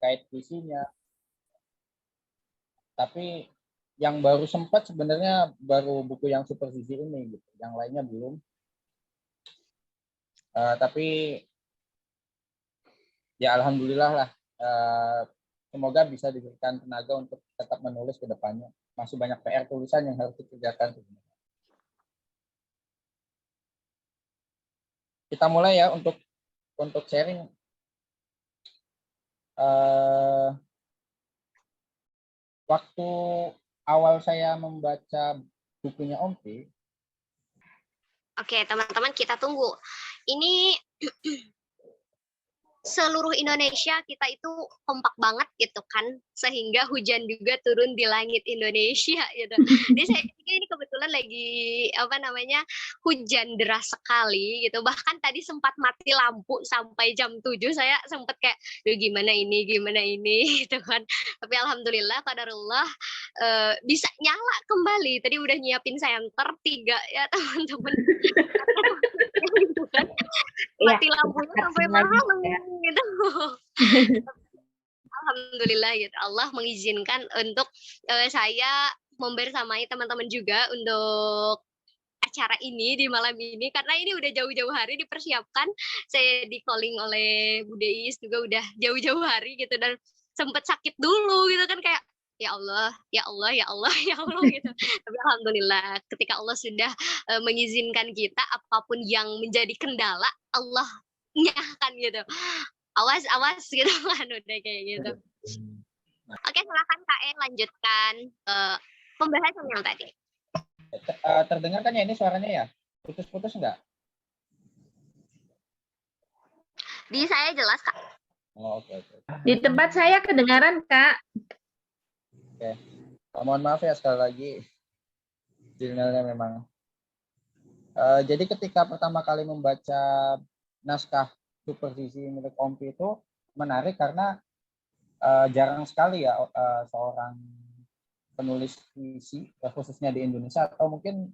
terkait visinya. Tapi yang baru sempat sebenarnya baru buku yang supervisi ini gitu. Yang lainnya belum. Tapi ya alhamdulillah lah. Semoga bisa diberikan tenaga untuk tetap menulis ke depannya. Masih banyak PR tulisan yang harus dikerjakan sebenarnya. Kita mulai ya untuk sharing. Waktu awal saya membaca bukunya Om Pi. Oke, teman-teman kita tunggu. Ini seluruh Indonesia kita itu kompak banget gitu kan, sehingga hujan juga turun di langit Indonesia gitu. Jadi saya pikir ini kebetulan lagi hujan deras sekali gitu. Bahkan tadi sempat mati lampu sampai jam 7, saya sempat kayak gimana ini gitu kan. Tapi alhamdulillah qadarullah bisa nyala kembali. Tadi udah nyiapin senter 3 ya teman-teman. Gitu kan. Mati lampunya sampai malam gitu. Alhamdulillah gitu, Allah mengizinkan untuk saya membersamai teman-teman juga untuk acara ini di malam ini, karena ini udah jauh-jauh hari dipersiapkan. Saya di calling oleh Bu Deis juga udah jauh-jauh hari gitu, dan sempat sakit dulu gitu kan, kayak ya Allah gitu. Tapi alhamdulillah ketika Allah sudah mengizinkan kita, apapun yang menjadi kendala, Allah nyahkan gitu. Awas gitu kan, udah kayak gitu. Oke, silakan Kak lanjutkan pembahasan yang tadi. Terdengar kan ya ini suaranya ya? Putus-putus enggak? Di saya jelas, Kak. Oh, oke. Di tempat saya kedengaran, Kak. Oke. Mohon maaf ya sekali lagi. Sinyalnya memang. Jadi ketika pertama kali membaca naskah supervisi milik Om Pi itu menarik karena jarang sekali ya seorang penulis puisi, khususnya di Indonesia, atau mungkin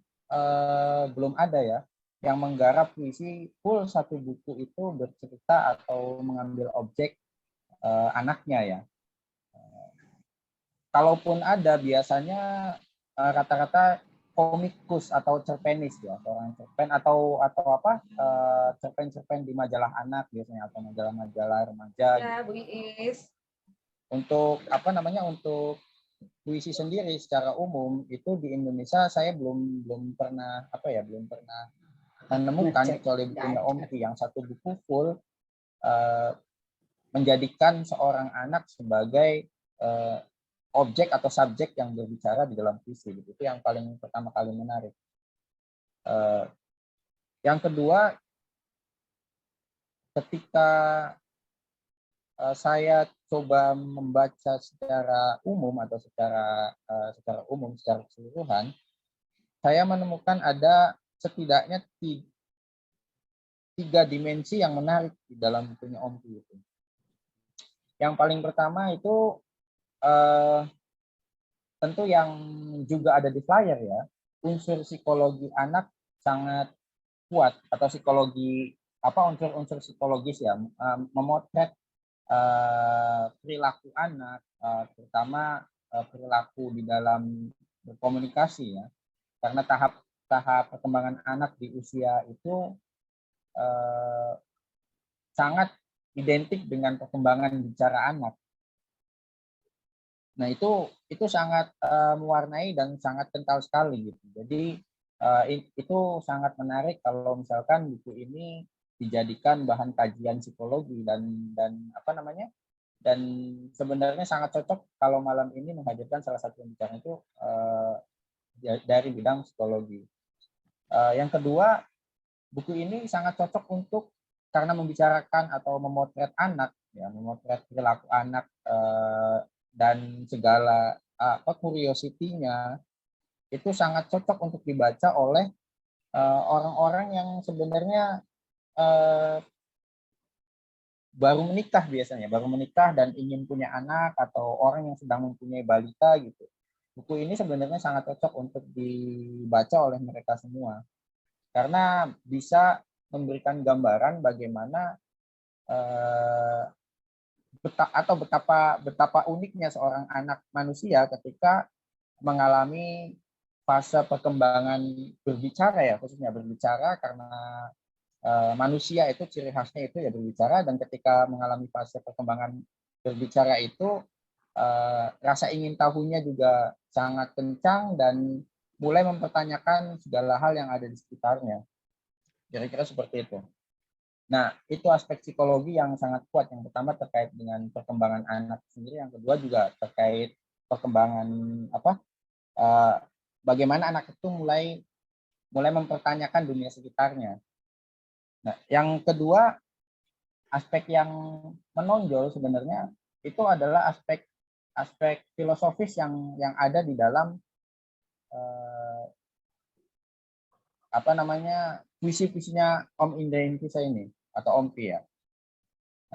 belum ada ya, yang menggarap puisi full satu buku itu bercerita atau mengambil objek anaknya ya. Kalaupun ada, biasanya rata-rata komikus atau cerpenis ya, seorang cerpen atau cerpen-cerpen di majalah anak biasanya, atau majalah-majalah remaja. Ya, Bu Iis. Untuk untuk puisi sendiri secara umum itu di Indonesia saya belum pernah menemukan, kecuali bukunya Om Pi yang satu buku full menjadikan seorang anak sebagai objek atau subjek yang berbicara di dalam puisi. Itu yang paling pertama kali menarik. Yang kedua, ketika saya coba membaca secara umum atau secara keseluruhan, saya menemukan ada setidaknya 3 dimensi yang menarik di dalam bukunya Om Pi itu. Yang paling pertama itu tentu yang juga ada di flyer ya, unsur psikologi anak sangat kuat, atau unsur psikologis ya, memotret perilaku anak, terutama perilaku di dalam berkomunikasi ya, karena tahap perkembangan anak di usia itu sangat identik dengan perkembangan bicara anak. Nah itu sangat mewarnai dan sangat kental sekali gitu. Jadi itu sangat menarik kalau misalkan buku ini dijadikan bahan kajian psikologi dan sebenarnya sangat cocok kalau malam ini menghadirkan salah satu pembicara itu dari bidang psikologi. Yang kedua, buku ini sangat cocok karena membicarakan atau memotret anak ya, memotret perilaku anak dan segala curiosity-nya itu sangat cocok untuk dibaca oleh orang-orang yang sebenarnya baru menikah dan ingin punya anak, atau orang yang sedang mempunyai balita gitu. Buku ini sebenarnya sangat cocok untuk dibaca oleh mereka semua karena bisa memberikan gambaran bagaimana atau betapa uniknya seorang anak manusia ketika mengalami fase perkembangan berbicara, ya, khususnya berbicara, karena manusia itu ciri khasnya itu ya berbicara, dan ketika mengalami fase perkembangan berbicara itu rasa ingin tahunya juga sangat kencang dan mulai mempertanyakan segala hal yang ada di sekitarnya. Kira-kira seperti itu. Nah, itu aspek psikologi yang sangat kuat. Yang pertama terkait dengan perkembangan anak sendiri, yang kedua juga terkait perkembangan bagaimana anak itu mulai mempertanyakan dunia sekitarnya. Nah, yang kedua, aspek yang menonjol sebenarnya itu adalah aspek filosofis yang ada di dalam puisi-puisinya Om Indra Inkisa ini atau Om Pi, ya.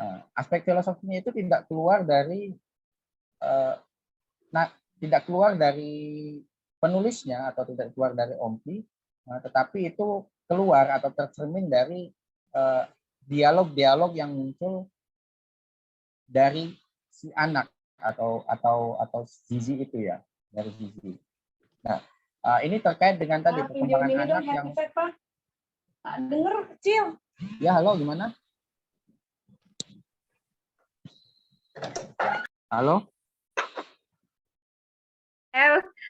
Nah, aspek filosofinya itu tidak keluar dari penulisnya atau tidak keluar dari Om Pi, tetapi itu keluar atau tercermin dari dialog-dialog yang muncul dari si anak atau Zizi itu, ya, dari Zizi. Nah, ini terkait dengan tadi perkembangan anak yang denger kecil. Ya, halo, gimana? Halo?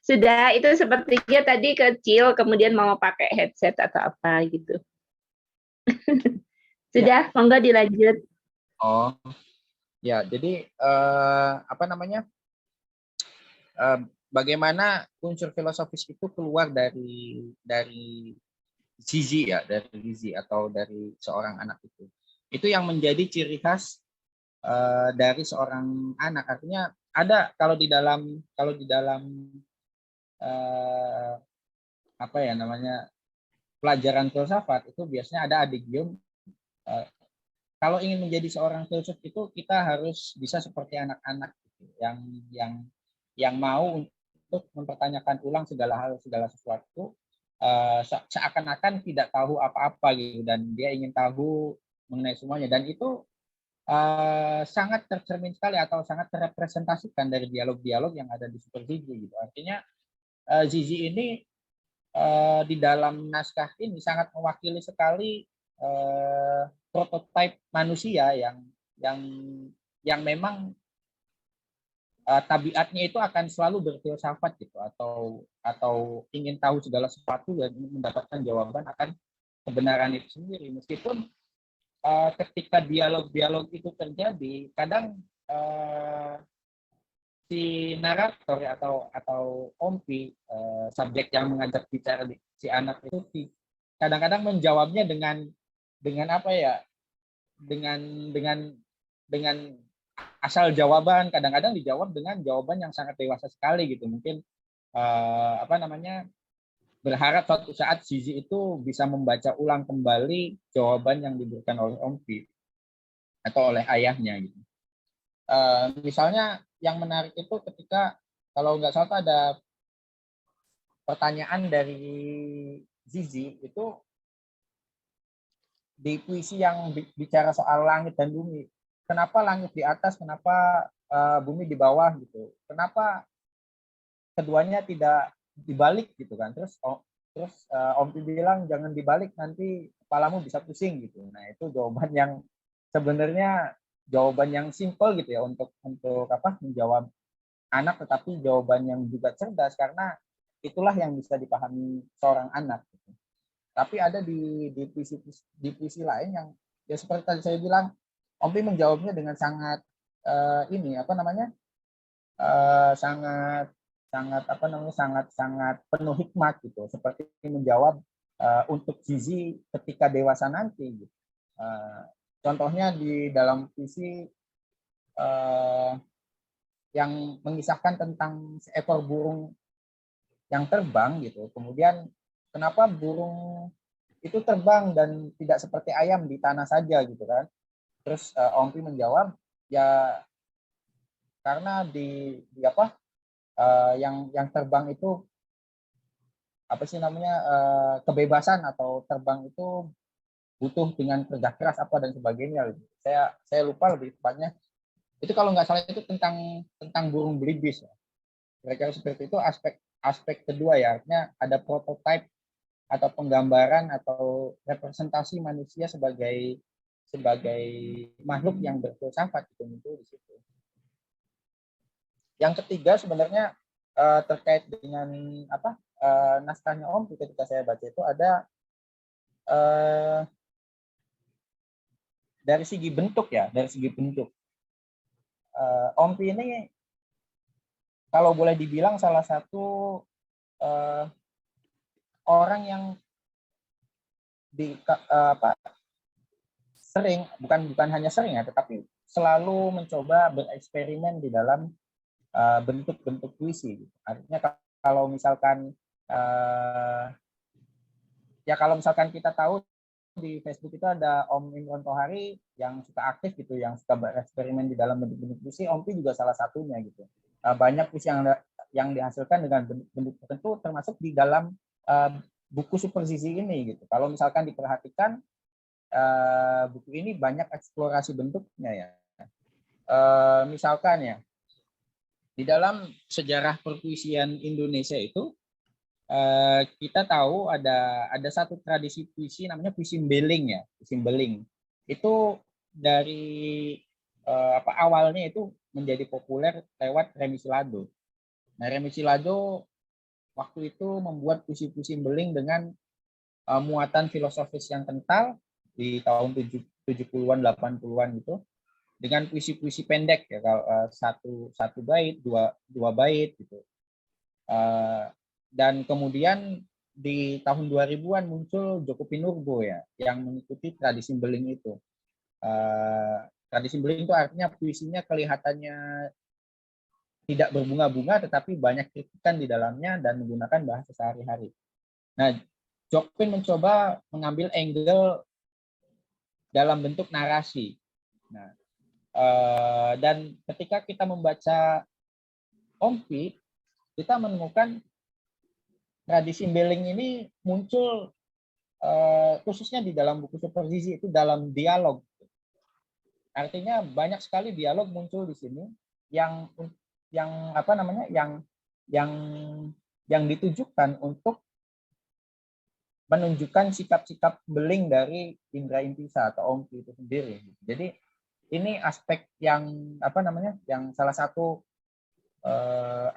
Sudah, itu sepertinya tadi kecil, kemudian mau pakai headset atau apa gitu. Sudah, monggo dilanjut. Oh, ya, jadi bagaimana unsur filosofis itu keluar dari Zizi, ya, dari Zizi atau dari seorang anak itu. Itu yang menjadi ciri khas dari seorang anak. Artinya ada kalau di dalam pelajaran filsafat itu biasanya ada adigium. Kalau ingin menjadi seorang filsuf itu kita harus bisa seperti anak-anak gitu, yang mau untuk mempertanyakan ulang segala hal, segala sesuatu, seakan-akan tidak tahu apa-apa gitu, dan dia ingin tahu mengenai semuanya, dan itu sangat tercermin sekali atau sangat terrepresentasikan dari dialog-dialog yang ada di Super Zizi gitu. Artinya Zizi ini di dalam naskah ini sangat mewakili sekali prototipe manusia yang memang tabiatnya itu akan selalu berfilsafat gitu, atau ingin tahu segala sesuatu dan ingin mendapatkan jawaban akan kebenaran itu sendiri. Meskipun ketika dialog-dialog itu terjadi, kadang si narator atau Ompi, subjek yang mengajak bicara si anak itu kadang-kadang menjawabnya dengan apa ya, dengan asal jawaban, kadang-kadang dijawab dengan jawaban yang sangat dewasa sekali gitu. Mungkin berharap suatu saat Zizi itu bisa membaca ulang kembali jawaban yang diberikan oleh Ompi atau oleh ayahnya gitu. Misalnya yang menarik itu ketika, kalau nggak salah ada pertanyaan dari Zizi itu di puisi yang bicara soal langit dan bumi. Kenapa langit di atas, kenapa bumi di bawah gitu? Kenapa keduanya tidak dibalik gitu kan? Terus Om bilang jangan dibalik, nanti kepalamu bisa pusing gitu. Nah, itu jawaban yang sebenarnya jawaban yang simpel gitu ya untuk menjawab anak, tetapi jawaban yang juga cerdas karena itulah yang bisa dipahami seorang anak gitu. Tapi ada di puisi lain yang ya seperti tadi saya bilang, Ompi menjawabnya dengan sangat sangat penuh hikmat gitu, seperti menjawab untuk Zizi ketika dewasa nanti gitu. Contohnya di dalam puisi yang mengisahkan tentang seekor burung yang terbang gitu. Kemudian kenapa burung itu terbang dan tidak seperti ayam di tanah saja gitu kan? Terus Ompi menjawab, ya karena yang terbang itu kebebasan, atau terbang itu butuh dengan kerja keras apa dan sebagainya. Saya lupa lebih tepatnya Itu kalau nggak salah itu tentang burung belibis. Kira-kira seperti itu aspek kedua ya, artinya ada prototipe atau penggambaran atau representasi manusia sebagai makhluk yang berfilsafat itu muncul di situ. Yang ketiga sebenarnya terkait dengan naskahnya Om ketika saya baca itu ada dari segi bentuk ya, dari segi bentuk. Ompi ini kalau boleh dibilang salah satu orang yang sering, bukan hanya sering ya, tetapi selalu mencoba bereksperimen di dalam bentuk-bentuk puisi. Artinya kalau misalkan kalau misalkan kita tahu di Facebook itu ada Om Imron Tohari yang suka aktif gitu, yang suka bereksperimen di dalam bentuk-bentuk puisi. Ompi juga salah satunya gitu. Banyak puisi yang dihasilkan dengan bentuk tertentu, termasuk di dalam buku Supersisi ini gitu. Kalau misalkan diperhatikan buku ini banyak eksplorasi bentuknya ya. Misalkan ya di dalam sejarah perpuisian Indonesia itu kita tahu ada satu tradisi puisi namanya puisi mbeling ya, puisi mbeling. Itu dari awalnya itu menjadi populer lewat Remi Silado. Nah, Remi Silado waktu itu membuat puisi-puisi mbeling dengan muatan filosofis yang kental di tahun 70-an 80-an gitu, dengan puisi-puisi pendek ya, satu bait, dua bait gitu. Dan kemudian di tahun 2000-an muncul Joko Pinurbo ya, yang mengikuti tradisi beling itu. Tradisi beling itu artinya puisinya kelihatannya tidak berbunga-bunga, tetapi banyak kritikan di dalamnya dan menggunakan bahasa sehari-hari. Nah, Jokpin mencoba mengambil angle dalam bentuk narasi. Nah, dan ketika kita membaca Ompi, kita menemukan tradisi mbeling ini muncul khususnya di dalam buku Supersisi itu dalam dialog. Artinya banyak sekali dialog muncul di sini yang ditujukan untuk menunjukkan sikap-sikap beling dari Indra Intisa atau Ompi itu sendiri. Jadi ini aspek yang yang salah satu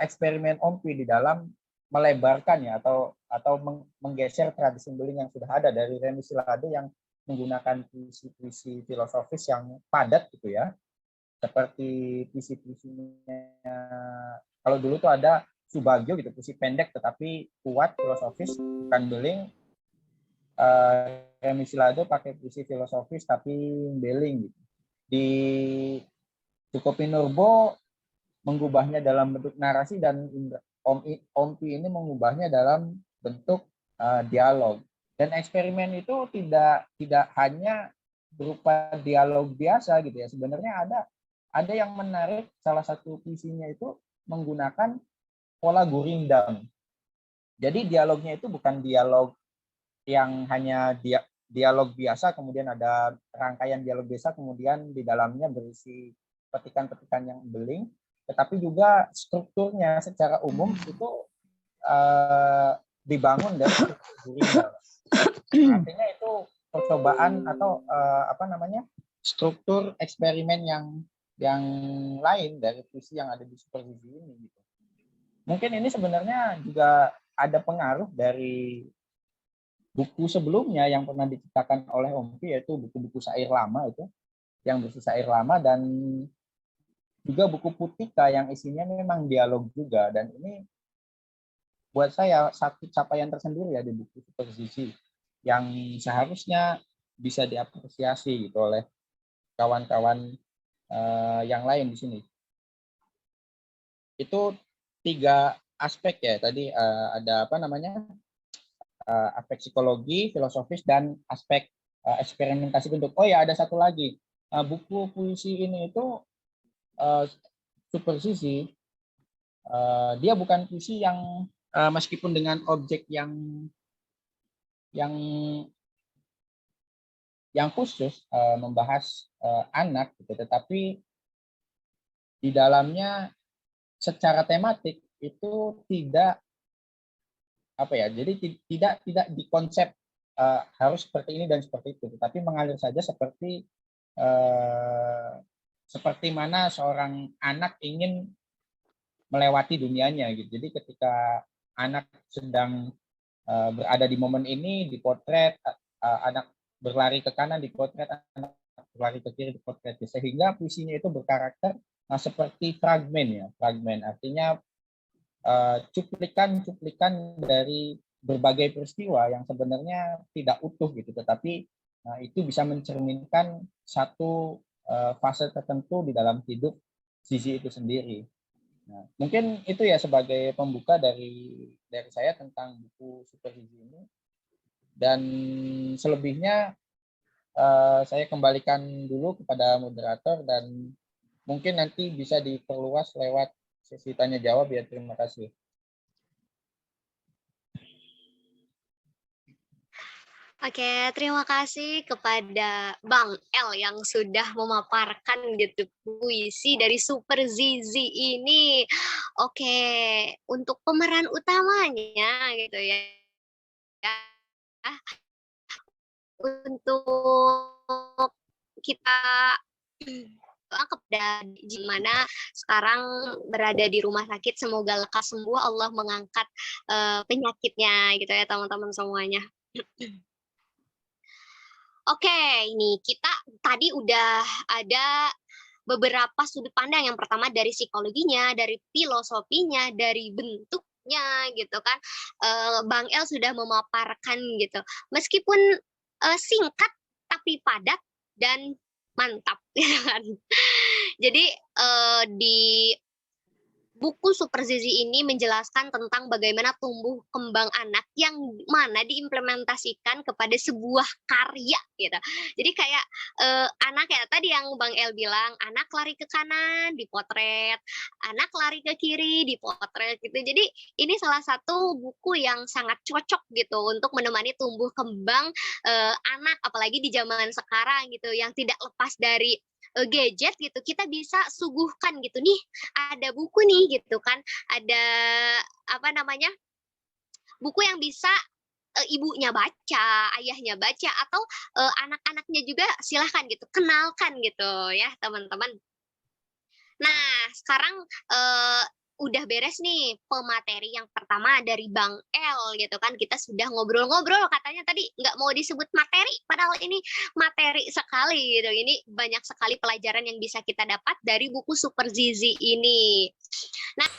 eksperimen Ompi di dalam melebarkan ya atau menggeser tradisi beling yang sudah ada dari Remi Silado yang menggunakan puisi-puisi filosofis yang padat gitu ya, seperti puisi-puisinya kalau dulu tuh ada Subagio gitu, puisi pendek tetapi kuat filosofis, bukan beling. Remi Silado pakai puisi filosofis tapi beling gitu. Di Joko Pinurbo mengubahnya dalam bentuk narasi dan Ompi ini mengubahnya dalam bentuk dialog. Dan eksperimen itu tidak hanya berupa dialog biasa gitu ya. Sebenarnya ada yang menarik, salah satu puisinya itu menggunakan pola gurindam. Jadi dialognya itu bukan dialog yang hanya dialog biasa, kemudian ada rangkaian dialog biasa, kemudian di dalamnya berisi petikan-petikan yang beling, tetapi juga strukturnya secara umum itu dibangun dari gurindam. Artinya itu percobaan atau struktur eksperimen yang lain dari puisi yang ada di Supersisi ini gitu. Mungkin ini sebenarnya juga ada pengaruh dari buku sebelumnya yang pernah diciptakan oleh Ompi, yaitu buku-buku syair lama itu, yang berisi syair lama, dan juga buku Putika yang isinya memang dialog juga. Dan ini buat saya satu capaian tersendiri ya di buku Supersisi yang seharusnya bisa diapresiasi gitu oleh kawan-kawan yang lain di sini. Itu 3 aspek ya tadi, ada aspek psikologi, filosofis, dan aspek eksperimentasi bentuk. Oh ya, ada satu lagi. Buku puisi ini itu Supersisi, dia bukan puisi yang meskipun dengan objek yang khusus membahas anak gitu, tetapi di dalamnya secara tematik itu tidak apa ya, jadi tidak dikonsep harus seperti ini dan seperti itu, tetapi mengalir saja seperti mana seorang anak ingin melewati dunianya gitu. Jadi ketika anak sedang berada di momen ini dipotret, anak berlari ke kanan dipotret, anak berlari ke kiri dipotret, sehingga puisinya itu berkarakter seperti fragmen ya, fragmen artinya cuplikan-cuplikan dari berbagai peristiwa yang sebenarnya tidak utuh gitu, tetapi itu bisa mencerminkan satu fase tertentu di dalam hidup Zizi itu sendiri. Nah, mungkin itu ya sebagai pembuka dari saya tentang buku Super Zizi ini. Dan selebihnya saya kembalikan dulu kepada moderator dan mungkin nanti bisa diperluas lewat sesi tanya jawab ya. Terima kasih. Oke, terima kasih kepada Bang L yang sudah memaparkan gitu puisi dari Super Zizi ini. Oke, untuk pemeran utamanya gitu ya. Untuk kita kepada gimana sekarang berada di rumah sakit, semoga lekas sembuh, Allah mengangkat penyakitnya gitu ya teman-teman semuanya. Oke, ini kita tadi udah ada beberapa sudut pandang. Yang pertama dari psikologinya, dari filosofinya, dari bentuknya gitu kan. Bang El sudah memaparkan gitu. Meskipun singkat tapi padat dan mantap gitu kan. Jadi di buku Super Zizi ini menjelaskan tentang bagaimana tumbuh kembang anak yang mana diimplementasikan kepada sebuah karya gitu. Jadi kayak anak ya tadi yang Bang El bilang, anak lari ke kanan dipotret, anak lari ke kiri dipotret gitu. Jadi ini salah satu buku yang sangat cocok gitu untuk menemani tumbuh kembang anak apalagi di zaman sekarang gitu yang tidak lepas dari gadget gitu, kita bisa suguhkan gitu nih, ada buku nih gitu kan, ada apa namanya, buku yang bisa ibunya baca, ayahnya baca, atau anak-anaknya juga silahkan gitu, kenalkan gitu ya teman-teman. Nah sekarang udah beres nih pemateri yang pertama dari Bang El gitu kan, kita sudah ngobrol-ngobrol katanya tadi nggak mau disebut materi padahal ini materi sekali gitu, ini banyak sekali pelajaran yang bisa kita dapat dari buku Super Zizi ini. Nah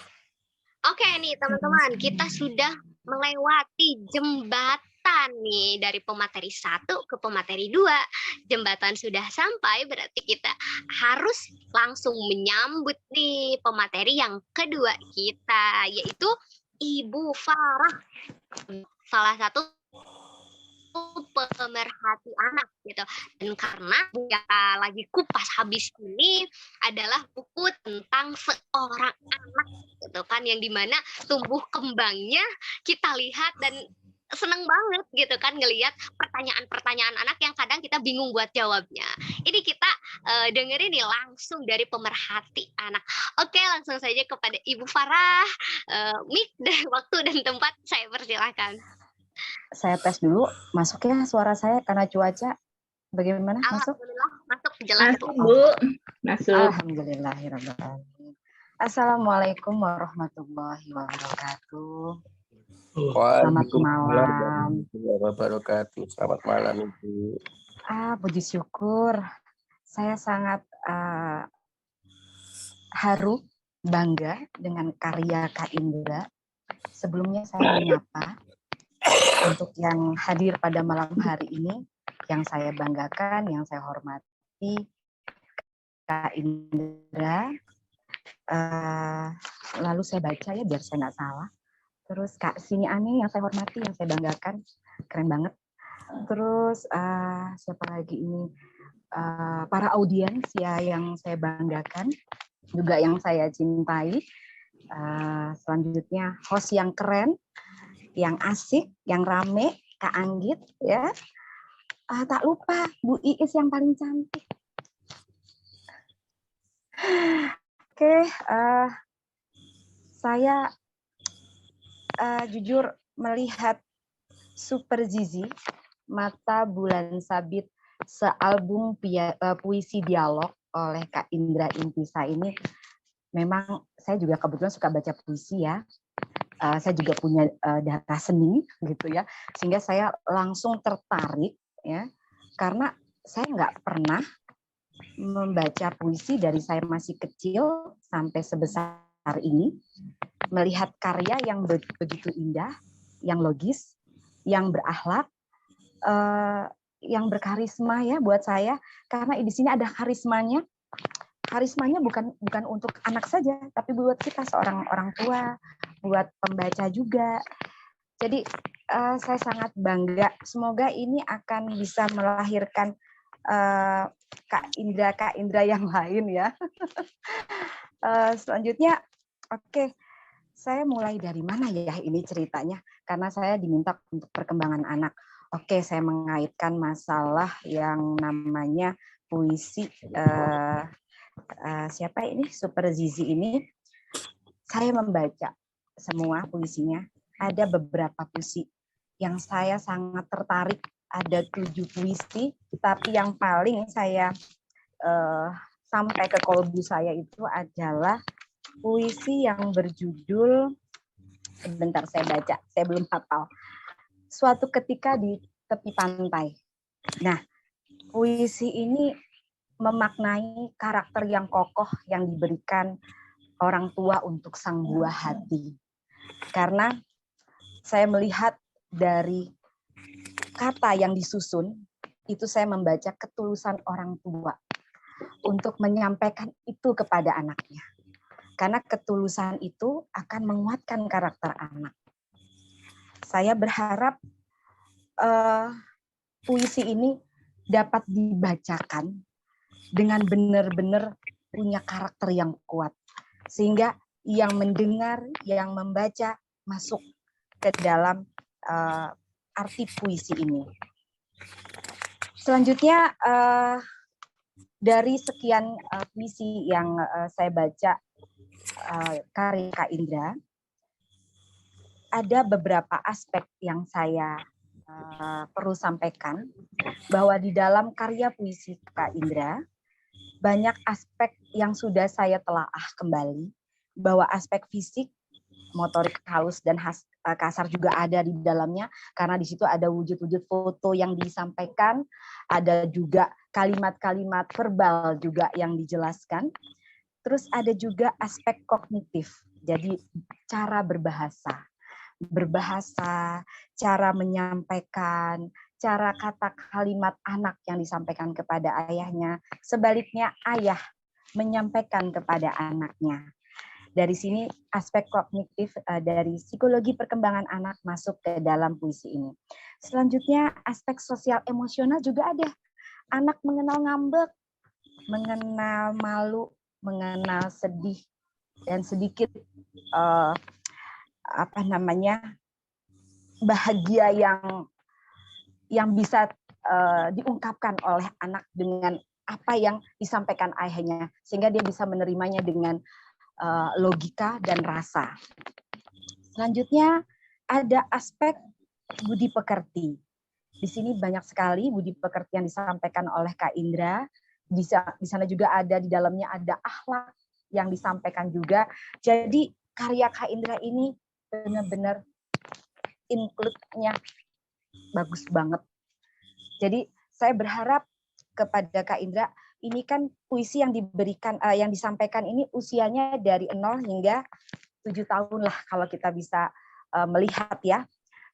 oke nih teman-teman, kita sudah melewati jembatan nih dari pemateri 1 ke pemateri 2. Jembatan sudah sampai, berarti kita harus langsung menyambut nih pemateri yang kedua kita, yaitu Ibu Farah. Salah satu pemerhati anak gitu. Dan karena kita lagi kupas habis ini adalah buku tentang seorang anak gitu kan, yang dimana tumbuh kembangnya kita lihat dan seneng banget gitu kan ngelihat pertanyaan-pertanyaan anak yang kadang kita bingung buat jawabnya. Ini kita dengerin nih langsung dari pemerhati anak. Oke, langsung saja kepada Ibu Farah. Mic dan waktu dan tempat saya persilahkan. Saya tes dulu, masuknya suara saya karena cuaca. Bagaimana? Masuk? Alhamdulillah, masuk jelas Bu. Bu, masuk. Alhamdulillahirrahmanirrahim. Assalamualaikum warahmatullahi wabarakatuh. Selamat malam. Wabarakatuh. Selamat malam Ibu. Puji syukur. Saya sangat haru, bangga dengan karya Kak Indra. Sebelumnya saya menyapa untuk yang hadir pada malam hari ini, yang saya banggakan, yang saya hormati, Kak Indra. Lalu saya baca ya biar saya nggak salah. Terus Kak Sini Ani yang saya hormati, yang saya banggakan, keren banget. Terus siapa lagi ini, para audiens ya yang saya banggakan, juga yang saya cintai. Selanjutnya host yang keren, yang asik, yang rame, Kak Anggit ya. Tak lupa Bu Iis yang paling cantik. Saya jujur melihat Super Zizi, Mata Bulan Sabit, sealbum puisi dialog oleh Kak Indra Intisa ini, memang saya juga kebetulan suka baca puisi ya. Saya juga punya darah seni gitu ya, sehingga saya langsung tertarik ya, karena saya nggak pernah membaca puisi dari saya masih kecil sampai sebesar ini, melihat karya yang begitu indah, yang logis, yang berakhlak, yang berkarisma ya buat saya, karena di sini ada karismanya. Karismanya bukan untuk anak saja, tapi buat kita seorang orang tua, buat pembaca juga. Jadi saya sangat bangga. Semoga ini akan bisa melahirkan Kak Indra yang lain ya. Selanjutnya, oke, saya mulai dari mana ya ini ceritanya? Karena saya diminta untuk perkembangan anak. Oke, saya mengaitkan masalah yang namanya puisi. Siapa ini? Super Zizi ini. Saya membaca semua puisinya. Ada beberapa puisi yang saya sangat tertarik. Ada 7 puisi, tapi yang paling saya sampai ke kolbu saya itu adalah puisi yang berjudul, sebentar saya baca, saya belum hafal. Suatu ketika di tepi pantai. Nah, puisi ini memaknai karakter yang kokoh yang diberikan orang tua untuk sang buah hati. Karena saya melihat dari kata yang disusun, itu saya membaca ketulusan orang tua untuk menyampaikan itu kepada anaknya. Karena ketulusan itu akan menguatkan karakter anak. Saya berharap puisi ini dapat dibacakan dengan benar-benar punya karakter yang kuat. Sehingga yang mendengar, yang membaca masuk ke dalam arti puisi ini. Selanjutnya, dari sekian puisi yang saya baca karya Kak Indra, ada beberapa aspek yang saya perlu sampaikan, bahwa di dalam karya puisi Kak Indra, banyak aspek yang sudah saya telaah kembali, bahwa aspek fisik, motorik halus dan kasar juga ada di dalamnya, karena di situ ada wujud-wujud foto yang disampaikan, ada juga kalimat-kalimat verbal juga yang dijelaskan. Terus ada juga aspek kognitif, jadi cara berbahasa, cara menyampaikan, cara kata kalimat anak yang disampaikan kepada ayahnya, sebaliknya ayah menyampaikan kepada anaknya. Dari sini aspek kognitif dari psikologi perkembangan anak masuk ke dalam puisi ini. Selanjutnya aspek sosial emosional juga ada. Anak mengenal ngambek, mengenal malu, mengenal sedih, dan sedikit bahagia yang bisa diungkapkan oleh anak dengan apa yang disampaikan ayahnya, sehingga dia bisa menerimanya dengan logika dan rasa. Selanjutnya ada aspek budi pekerti. Di sini banyak sekali budi pekerti yang disampaikan oleh Kak Indra. Di sana juga ada, di dalamnya ada akhlak yang disampaikan juga. Jadi karya Kak Indra ini benar-benar include-nya bagus banget. Jadi saya berharap kepada Kak Indra, ini kan puisi yang diberikan, yang disampaikan ini usianya dari 0 hingga 7 tahun lah kalau kita bisa melihat ya.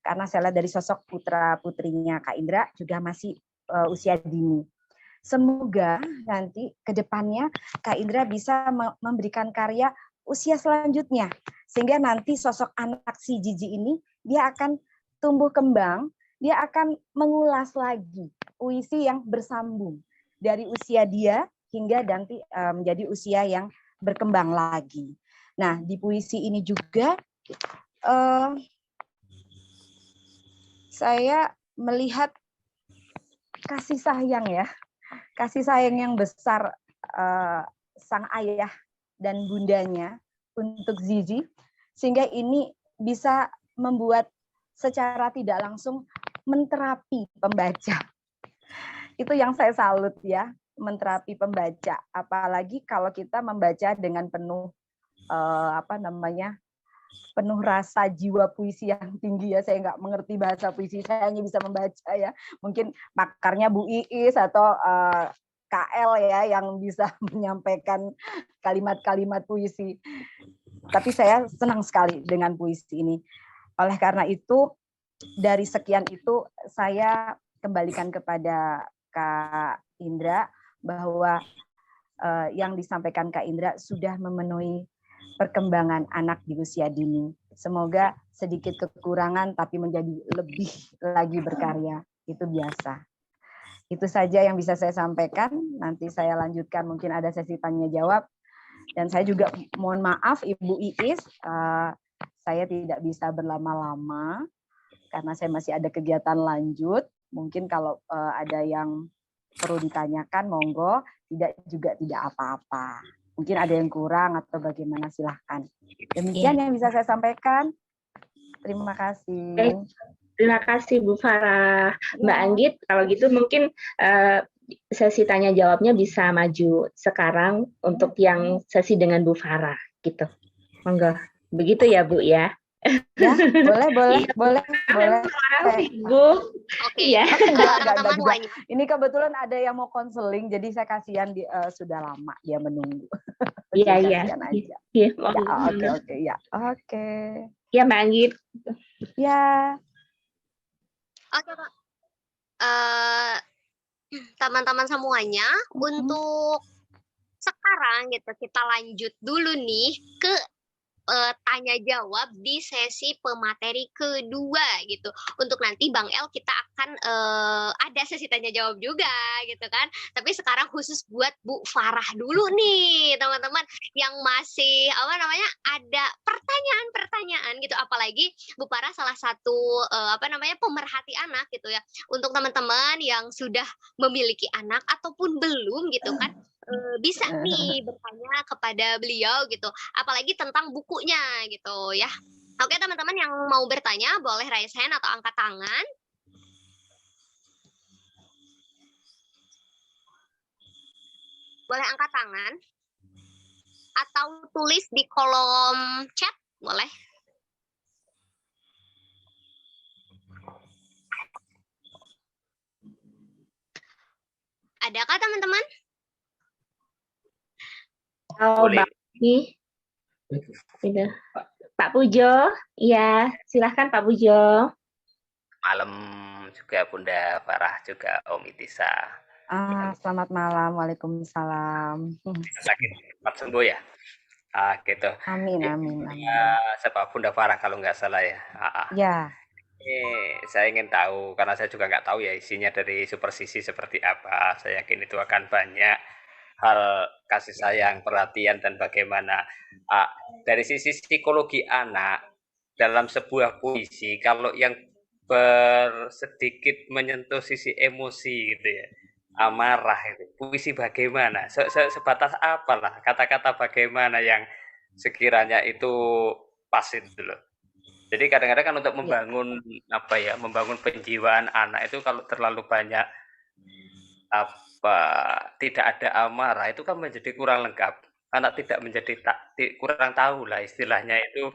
Karena saya lihat dari sosok putra-putrinya Kak Indra juga masih usia dini. Semoga nanti ke depannya Kak Indra bisa memberikan karya usia selanjutnya. Sehingga nanti sosok anak si Zizi ini, dia akan tumbuh kembang, dia akan mengulas lagi puisi yang bersambung dari usia dia hingga nanti menjadi usia yang berkembang lagi. Nah, di puisi ini juga saya melihat kasih sayang ya, kasih sayang yang besar sang ayah dan bundanya untuk Zizi, sehingga ini bisa membuat secara tidak langsung menterapi pembaca. Itu yang saya salut ya, menterapi pembaca. Apalagi kalau kita membaca dengan penuh penuh rasa jiwa puisi yang tinggi ya. Saya nggak mengerti bahasa puisi, saya hanya bisa membaca ya. Mungkin pakarnya Bu Iis atau KL ya yang bisa menyampaikan kalimat-kalimat puisi. Tapi saya senang sekali dengan puisi ini. Oleh karena itu, dari sekian itu saya kembalikan kepada Kak Indra bahwa yang disampaikan Kak Indra sudah memenuhi perkembangan anak di usia dini. Semoga sedikit kekurangan tapi menjadi lebih lagi berkarya. Itu biasa. Itu saja yang bisa saya sampaikan. Nanti saya lanjutkan, mungkin ada sesi tanya jawab. Dan saya juga mohon maaf Ibu Iis, saya tidak bisa berlama-lama karena saya masih ada kegiatan lanjut. Mungkin kalau ada yang perlu ditanyakan, monggo. Tidak juga tidak apa-apa. Mungkin ada yang kurang atau bagaimana, silahkan. Demikian yang bisa saya sampaikan. Terima kasih. Terima kasih Bu Farah. Mbak Anggit, kalau gitu mungkin sesi tanya jawabnya bisa maju sekarang untuk yang sesi dengan Bu Farah gitu. Monggo. Begitu ya Bu ya. Ya, boleh. Bu. Oke. Iya. Teman-teman juga. Ini kebetulan ada yang mau konseling, jadi saya kasihan sudah lama dia menunggu. Iya. Iya. Oke. Ya, oke. Ya, Mbak Anggit. Ya. Oke, Pak. Teman-teman semuanya, untuk sekarang gitu kita lanjut dulu nih ke tanya jawab di sesi pemateri kedua gitu. Untuk nanti Bang El kita akan ada sesi tanya jawab juga gitu kan. Tapi sekarang khusus buat Bu Farah dulu nih teman-teman yang masih ada pertanyaan-pertanyaan gitu. Apalagi Bu Farah salah satu pemerhati anak gitu ya. Untuk teman-teman yang sudah memiliki anak ataupun belum gitu kan. Bisa nih bertanya kepada beliau gitu, apalagi tentang bukunya gitu ya. Oke teman-teman yang mau bertanya boleh raise hand atau angkat tangan. Boleh angkat tangan atau tulis di kolom chat, boleh. Adakah teman-teman? Mbak Nih. Pak Pujo, ya silahkan Pak Pujo. Malam juga Bunda Farah, juga Om Itisa. Selamat malam, waalaikumsalam. Sakit cepat sembuh ya. Gitu. Amin. Siapa Bunda Farah kalau nggak salah ya. Ya. Ini saya ingin tahu, karena saya juga nggak tahu ya isinya dari Supersisi seperti apa. Saya yakin itu akan banyak hal kasih sayang, perhatian, dan bagaimana dari sisi psikologi anak dalam sebuah puisi, kalau yang sedikit menyentuh sisi emosi gitu ya, amarah itu, puisi bagaimana, sebatas apalah, kata-kata bagaimana yang sekiranya itu pas itu loh. Jadi kadang-kadang kan untuk membangun membangun penjiwaan anak itu kalau terlalu banyak tidak ada amarah itu kan menjadi kurang lengkap. Anak tidak menjadi kurang tahu lah istilahnya itu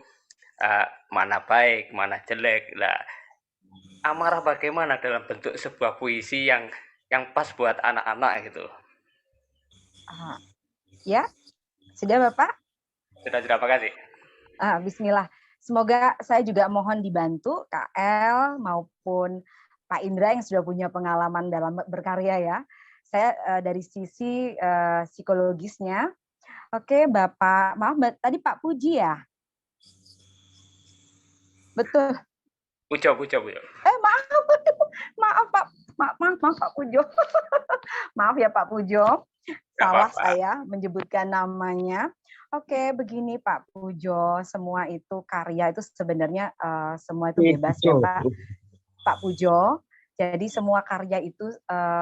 mana baik, mana jelek lah. Amarah bagaimana dalam bentuk sebuah puisi yang pas buat anak-anak gitu. Ya, sudah Bapak? Sudah, terima kasih. Bismillah. Semoga saya juga mohon dibantu Kak El maupun Pak Indra yang sudah punya pengalaman dalam berkarya ya. Saya dari sisi psikologisnya. Oke, Bapak, maaf tadi Pak Puji ya? Betul. Pujo. Maaf Pak Pujo. Maaf ya Pak Pujo. Salah saya menyebutkan namanya. Oke, begini Pak Pujo, semua itu karya itu sebenarnya semua itu bebas ya Pak Pujo. Jadi semua karya itu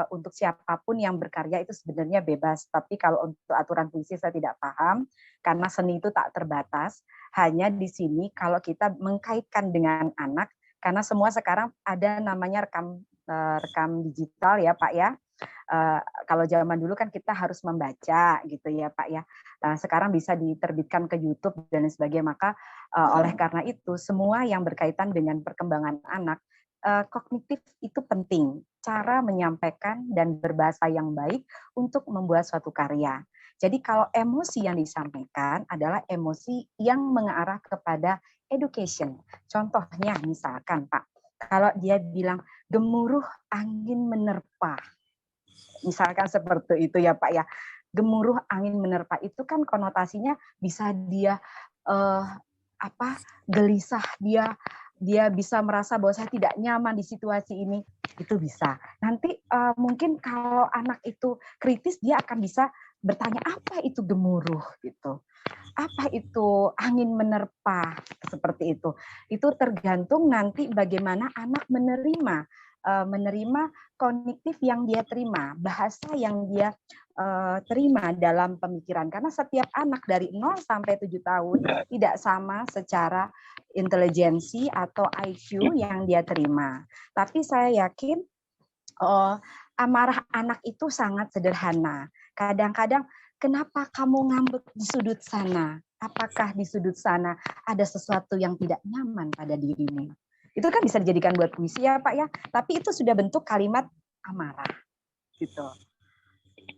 untuk siapapun yang berkarya itu sebenarnya bebas. Tapi kalau untuk aturan puisi saya tidak paham, karena seni itu tak terbatas. Hanya di sini kalau kita mengkaitkan dengan anak, karena semua sekarang ada namanya rekam digital ya Pak ya. Kalau zaman dulu kan kita harus membaca gitu ya Pak ya. Sekarang bisa diterbitkan ke YouTube dan sebagainya. Maka oleh karena itu semua yang berkaitan dengan perkembangan anak, kognitif itu penting. Cara menyampaikan dan berbahasa yang baik untuk membuat suatu karya. Jadi kalau emosi yang disampaikan adalah emosi yang mengarah kepada education. Contohnya misalkan Pak, kalau dia bilang gemuruh angin menerpa. Misalkan seperti itu ya Pak ya. Gemuruh angin menerpa itu kan konotasinya bisa dia gelisah, dia bisa merasa bahwa saya tidak nyaman di situasi ini, itu bisa. Nanti mungkin kalau anak itu kritis, dia akan bisa bertanya apa itu gemuruh gitu. Apa itu angin menerpa, seperti itu. Itu tergantung nanti bagaimana anak menerima kognitif yang dia terima, bahasa yang dia terima dalam pemikiran. Karena setiap anak dari 0 sampai 7 tahun tidak sama secara intelijensi atau IQ yang dia terima. Tapi saya yakin amarah anak itu sangat sederhana. Kadang-kadang, kenapa kamu ngambek di sudut sana? Apakah di sudut sana ada sesuatu yang tidak nyaman pada dirimu? Itu kan bisa dijadikan buat puisi ya Pak ya. Tapi itu sudah bentuk kalimat amarah gitu.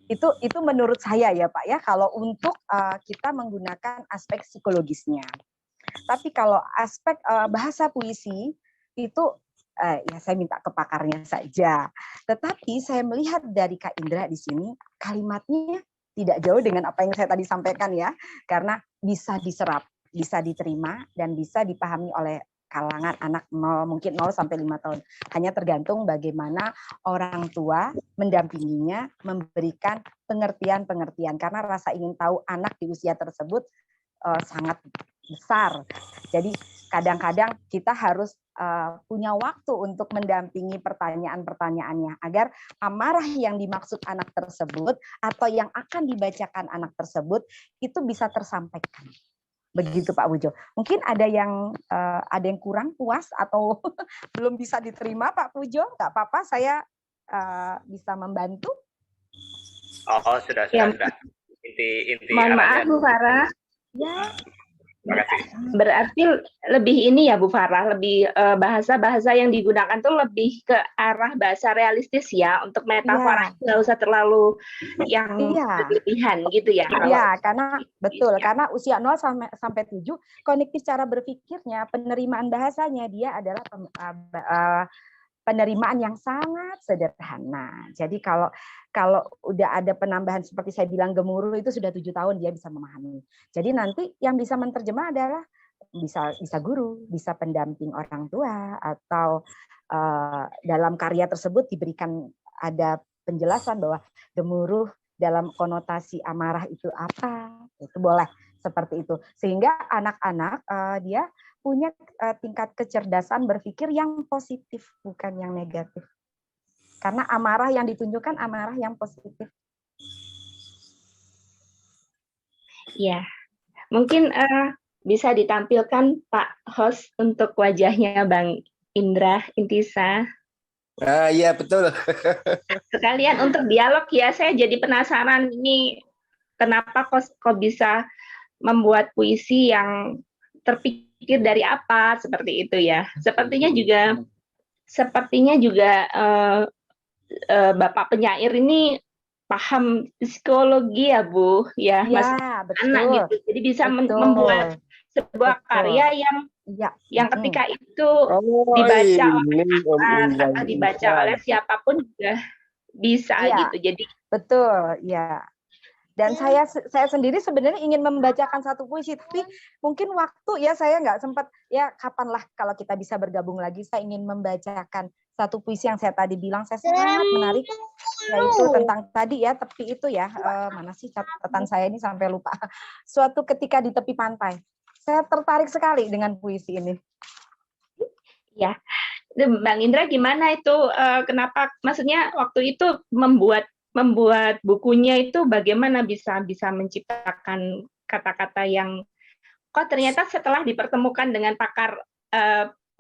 Itu menurut saya ya Pak ya, kalau untuk kita menggunakan aspek psikologisnya. Tapi kalau aspek bahasa puisi itu ya saya minta ke pakarnya saja. Tetapi saya melihat dari Kak Indra di sini kalimatnya tidak jauh dengan apa yang saya tadi sampaikan ya, karena bisa diserap, bisa diterima dan bisa dipahami oleh kalangan anak mungkin 0 sampai 5 tahun. Hanya tergantung bagaimana orang tua mendampinginya, memberikan pengertian-pengertian, karena rasa ingin tahu anak di usia tersebut sangat besar. Jadi kadang-kadang kita harus punya waktu untuk mendampingi pertanyaan-pertanyaannya agar amarah yang dimaksud anak tersebut atau yang akan dibacakan anak tersebut itu bisa tersampaikan. Begitu Pak Pujo. Mungkin ada yang kurang puas atau belum bisa diterima Pak Pujo. Nggak apa-apa, saya bisa membantu. Oh, sudah. Inti Mohon maaf arahnya. Bu Farah. Ya. Terima kasih. Berarti lebih ini ya Bu Farah, lebih bahasa-bahasa yang digunakan tuh lebih ke arah bahasa realistis ya, untuk metafora nggak usah terlalu yang berlebihan gitu ya. Iya, karena betul, karena usia 0 sampai 7 kognitif cara berpikirnya, penerimaan bahasanya dia adalah penerimaan yang sangat sederhana. Jadi kalau udah ada penambahan seperti saya bilang gemuruh itu sudah 7 tahun dia bisa memahami. Jadi nanti yang bisa menerjemah adalah bisa guru, bisa pendamping orang tua, atau dalam karya tersebut diberikan ada penjelasan bahwa gemuruh dalam konotasi amarah itu apa, itu boleh seperti itu. Sehingga anak-anak dia punya tingkat kecerdasan berpikir yang positif, bukan yang negatif. Karena amarah yang ditunjukkan amarah yang positif. Ya, mungkin bisa ditampilkan Pak host untuk wajahnya Bang Indra Intisa. Iya betul. Sekalian untuk dialog ya, saya jadi penasaran ini kenapa kok bisa membuat puisi yang terpikir dari apa seperti itu ya. Sepertinya juga Bapak penyair ini paham psikologi ya Bu ya, Mas anak gitu. Jadi bisa membuat sebuah karya yang ketika itu dibaca oleh siapapun juga bisa gitu. Jadi betul, ya. Dan saya sendiri sebenarnya ingin membacakan satu puisi, tapi mungkin waktu ya saya nggak sempat. Ya kapanlah kalau kita bisa bergabung lagi, saya ingin membacakan satu puisi yang saya tadi bilang saya sangat menarik, yaitu tentang tadi ya tepi itu ya, mana sih catatan saya ini sampai lupa. Suatu ketika di tepi pantai. Saya tertarik sekali dengan puisi ini. Ya, Bang Indra gimana itu? Kenapa? Maksudnya waktu itu membuat bukunya itu bagaimana bisa menciptakan kata-kata yang kok ternyata setelah dipertemukan dengan pakar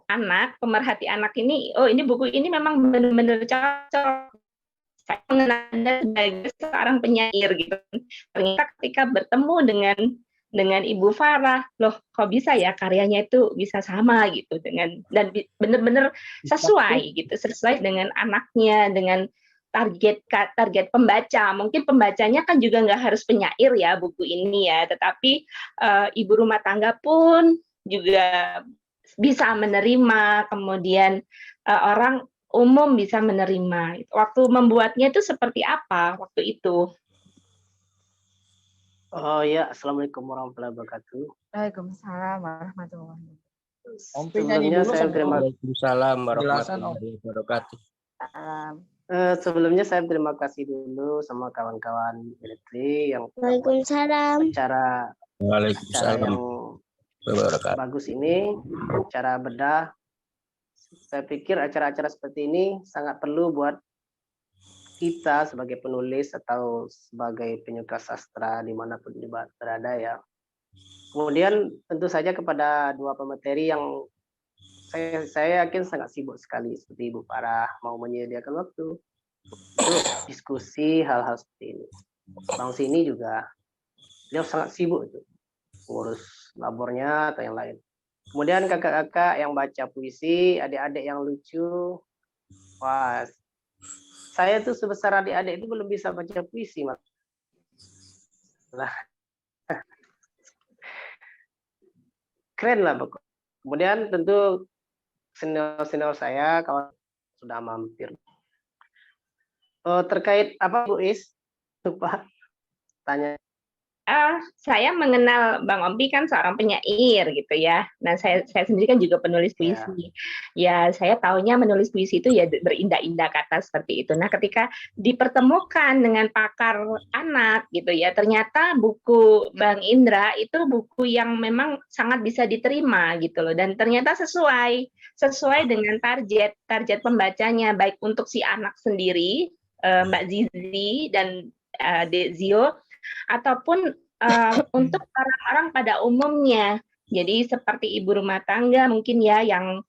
anak, pemerhati anak ini, oh ini buku ini memang benar-benar cocok. Saya mengenal Anda sebagai seorang penyair gitu. Ternyata ketika bertemu dengan Ibu Farah, loh kok bisa ya karyanya itu bisa sama gitu dan benar-benar sesuai gitu, sesuai dengan anaknya, dengan target pembaca. Mungkin pembacanya kan juga nggak harus penyair ya buku ini ya, tetapi ibu rumah tangga pun juga bisa menerima, kemudian orang umum bisa menerima. Waktu membuatnya itu seperti apa waktu itu? Oh ya, Assalamualaikum warahmatullahi wabarakatuh. Waalaikumsalam warahmatullahi wabarakatuh. Om Pi nyanyi Sebelumnya dulu saya terima Waalaikumsalam Penjelasan, Om. warahmatullahi wabarakatuh. sebelumnya saya terima kasih dulu sama kawan-kawan Eletri yang Waalaikumsalam. acara Waalaikumsalam yang wabarakatuh. bagus ini, cara bedah. Saya pikir acara-acara seperti ini sangat perlu buat kita sebagai penulis atau sebagai penyuka sastra dimanapun berada ya. Kemudian tentu saja kepada dua pemateri yang saya yakin sangat sibuk sekali seperti Ibu Farah mau menyediakan waktu untuk diskusi hal-hal seperti ini. Bang Sini juga beliau sangat sibuk itu ngurus labornya atau yang lain. Kemudian kakak-kakak yang baca puisi, adik-adik yang lucu. Wah, saya tuh sebesar adik-adik itu belum bisa baca puisi, Mas. Lah. Keren lah pokoknya. Kemudian tentu senior saya kawan sudah mampir. Terkait apa Bu Is? Lupa tanya. Saya mengenal Bang Ompi kan seorang penyair gitu ya. Nah, saya sendiri kan juga penulis puisi. Ya, saya taunya menulis puisi itu ya berindah-indah kata seperti itu. Nah, ketika dipertemukan dengan pakar anak gitu ya, ternyata buku Bang Indra itu buku yang memang sangat bisa diterima gitu loh. Dan ternyata sesuai dengan target pembacanya, baik untuk si anak sendiri, Mbak Zizi dan Dek Zio, ataupun untuk orang-orang pada umumnya. Jadi seperti ibu rumah tangga mungkin ya yang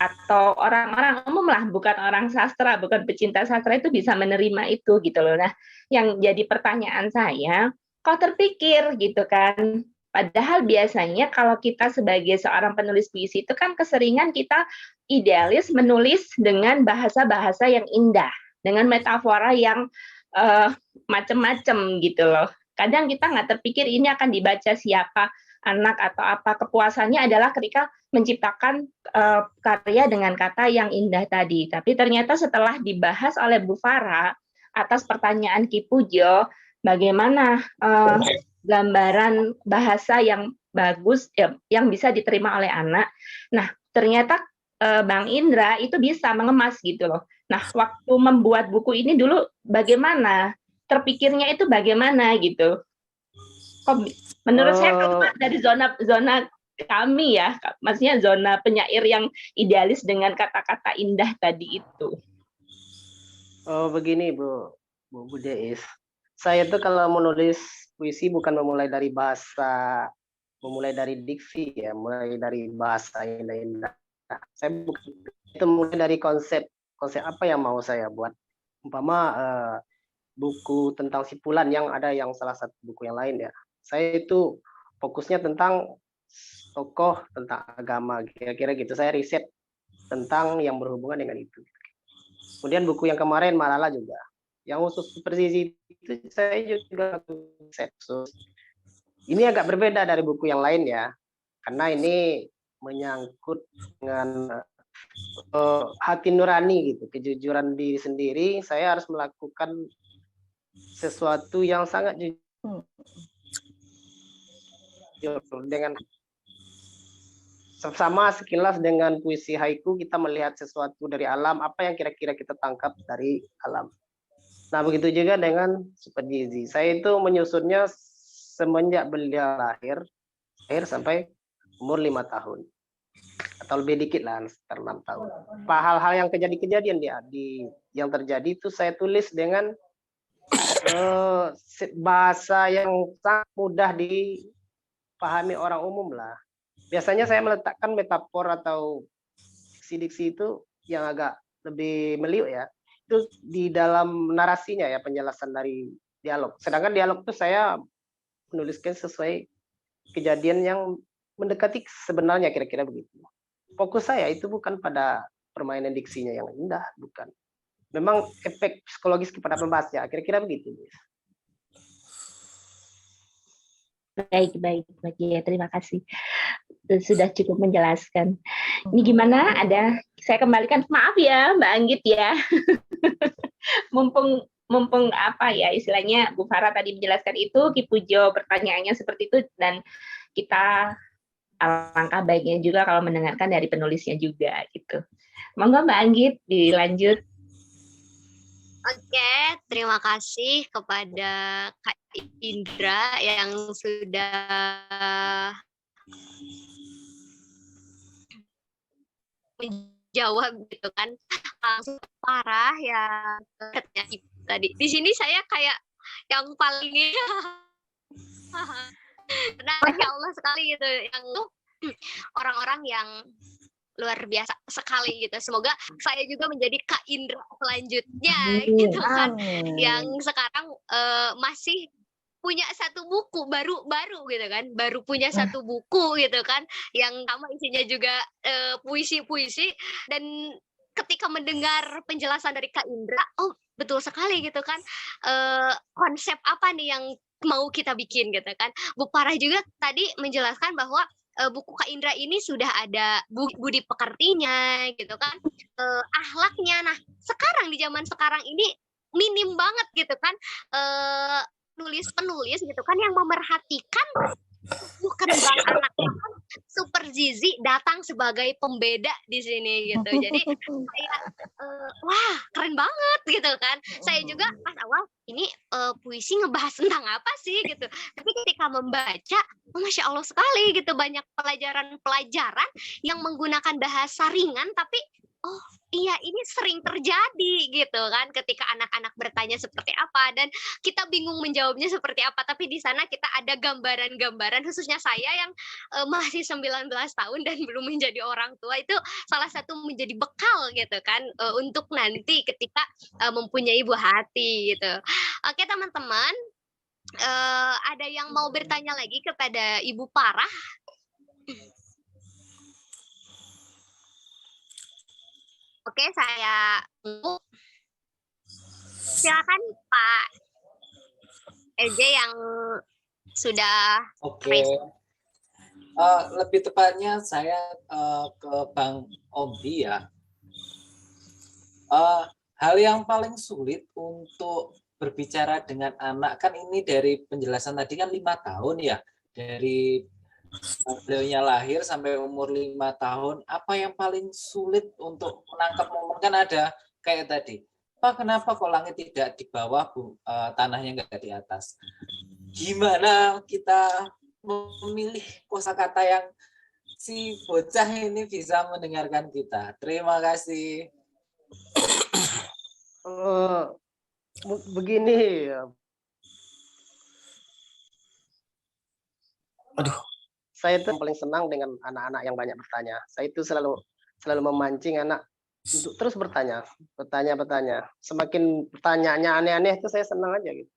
atau orang-orang umum lah, bukan orang sastra, bukan pecinta sastra itu bisa menerima itu gitu loh. Nah, yang jadi pertanyaan saya, kok terpikir gitu kan? Padahal biasanya kalau kita sebagai seorang penulis puisi itu kan keseringan kita idealis menulis dengan bahasa-bahasa yang indah, dengan metafora yang macam-macam gitu loh. Kadang kita nggak terpikir ini akan dibaca siapa, anak atau apa. Kepuasannya adalah ketika menciptakan karya dengan kata yang indah tadi. Tapi ternyata setelah dibahas oleh Bu Farah atas pertanyaan Ki Pujo, bagaimana gambaran bahasa yang bagus yang bisa diterima oleh anak. Nah, ternyata Bang Indra itu bisa mengemas gitu loh. Nah, waktu membuat buku ini dulu bagaimana? Terpikirnya itu bagaimana gitu? Menurut saya keluar dari zona kami ya, maksudnya zona penyair yang idealis dengan kata-kata indah tadi itu. Oh begini Bu Deis, saya tuh kalau menulis puisi bukan memulai dari bahasa, memulai dari diksi ya, mulai dari bahasa indah-indah. Saya bukan itu, mulai dari konsep apa yang mau saya buat. Umpama buku tentang Sipulan yang ada yang salah satu buku yang lain ya. Saya itu fokusnya tentang tokoh, tentang agama, kira-kira gitu. Saya riset tentang yang berhubungan dengan itu. Kemudian buku yang kemarin Malala juga. Yang khusus supersisi itu saya juga riset khusus. Ini agak berbeda dari buku yang lain ya. Karena ini menyangkut dengan hati nurani gitu, kejujuran diri sendiri. Saya harus melakukan sesuatu yang sangat jujur dengan sama sekilas dengan puisi haiku, kita melihat sesuatu dari alam, apa yang kira-kira kita tangkap dari alam. Nah, begitu juga dengan Super Gizi. Saya itu menyusunnya semenjak beliau lahir sampai umur 5 tahun. atau lebih dikit lah, sekitar 6 tahun. Hal-hal yang kejadian yang terjadi itu saya tulis dengan bahasa yang sangat mudah dipahami orang umum lah. Biasanya saya meletakkan metafor atau diksi-diksi itu yang agak lebih meliuk ya. Itu di dalam narasinya ya, penjelasan dari dialog. Sedangkan dialog itu saya menuliskan sesuai kejadian yang mendekati sebenarnya, kira-kira begitu. Fokus saya itu bukan pada permainan diksinya yang indah, bukan. Memang efek psikologis kepada pembahasnya, kira-kira begitu. Baik, ya, terima kasih. Sudah cukup menjelaskan. Ini gimana? Saya kembalikan, maaf ya Mbak Anggit ya. mumpung apa ya istilahnya Bu Farah tadi menjelaskan itu, Ki Pujo pertanyaannya seperti itu, dan kita alangkah baiknya juga kalau mendengarkan dari penulisnya juga gitu. Monggo Mbak Anggit dilanjut. Oke, terima kasih kepada Kak Indra yang sudah menjawab gitu kan, langsung parah ya tadi. Di sini saya kayak yang paling karena Masya Allah sekali gitu, yang orang-orang yang luar biasa sekali gitu. Semoga saya juga menjadi Kak Indra selanjutnya gitu kan, yang sekarang masih punya satu buku baru gitu kan, baru punya satu buku gitu kan, yang sama isinya juga puisi-puisi. Dan ketika mendengar penjelasan dari Kak Indra, oh betul sekali gitu kan, konsep apa nih yang mau kita bikin gitu kan. Bu Farah juga tadi menjelaskan bahwa buku Kak Indra ini sudah ada budi pekertinya gitu kan, akhlaknya. Nah sekarang di zaman sekarang ini minim banget gitu kan penulis gitu kan yang memerhatikan bukan bang anaknya kan. Super Zizi datang sebagai pembeda di sini gitu. Jadi kayak wah keren banget gitu kan. Saya juga pas awal ini puisi ngebahas tentang apa sih gitu. Tapi ketika membaca, oh, Masya Allah sekali gitu, banyak pelajaran yang menggunakan bahasa ringan, tapi oh iya ini sering terjadi gitu kan, ketika anak-anak bertanya seperti apa dan kita bingung menjawabnya seperti apa, tapi di sana kita ada gambaran-gambaran, khususnya saya yang masih 19 tahun dan belum menjadi orang tua, itu salah satu menjadi bekal gitu kan untuk nanti ketika mempunyai buah hati gitu. Oke teman-teman, ada yang mau bertanya lagi kepada Ibu Farah? Oke, saya silakan Pak LJ yang sudah. Oke. Lebih tepatnya saya ke Bang Omdi ya. Hal yang paling sulit untuk berbicara dengan anak, kan ini dari penjelasan tadi kan 5 tahun ya, dari beliaunya lahir sampai umur 5 tahun, apa yang paling sulit untuk menangkap momen? Kan ada kayak tadi, Pak kenapa kok langit tidak di bawah, tanahnya nggak di atas? Gimana kita memilih kosakata yang si bocah ini bisa mendengarkan kita? Terima kasih. Begini ya. Aduh. Saya itu paling senang dengan anak-anak yang banyak bertanya. Saya itu selalu memancing anak untuk terus bertanya. Semakin pertanyaannya aneh-aneh itu saya senang aja gitu.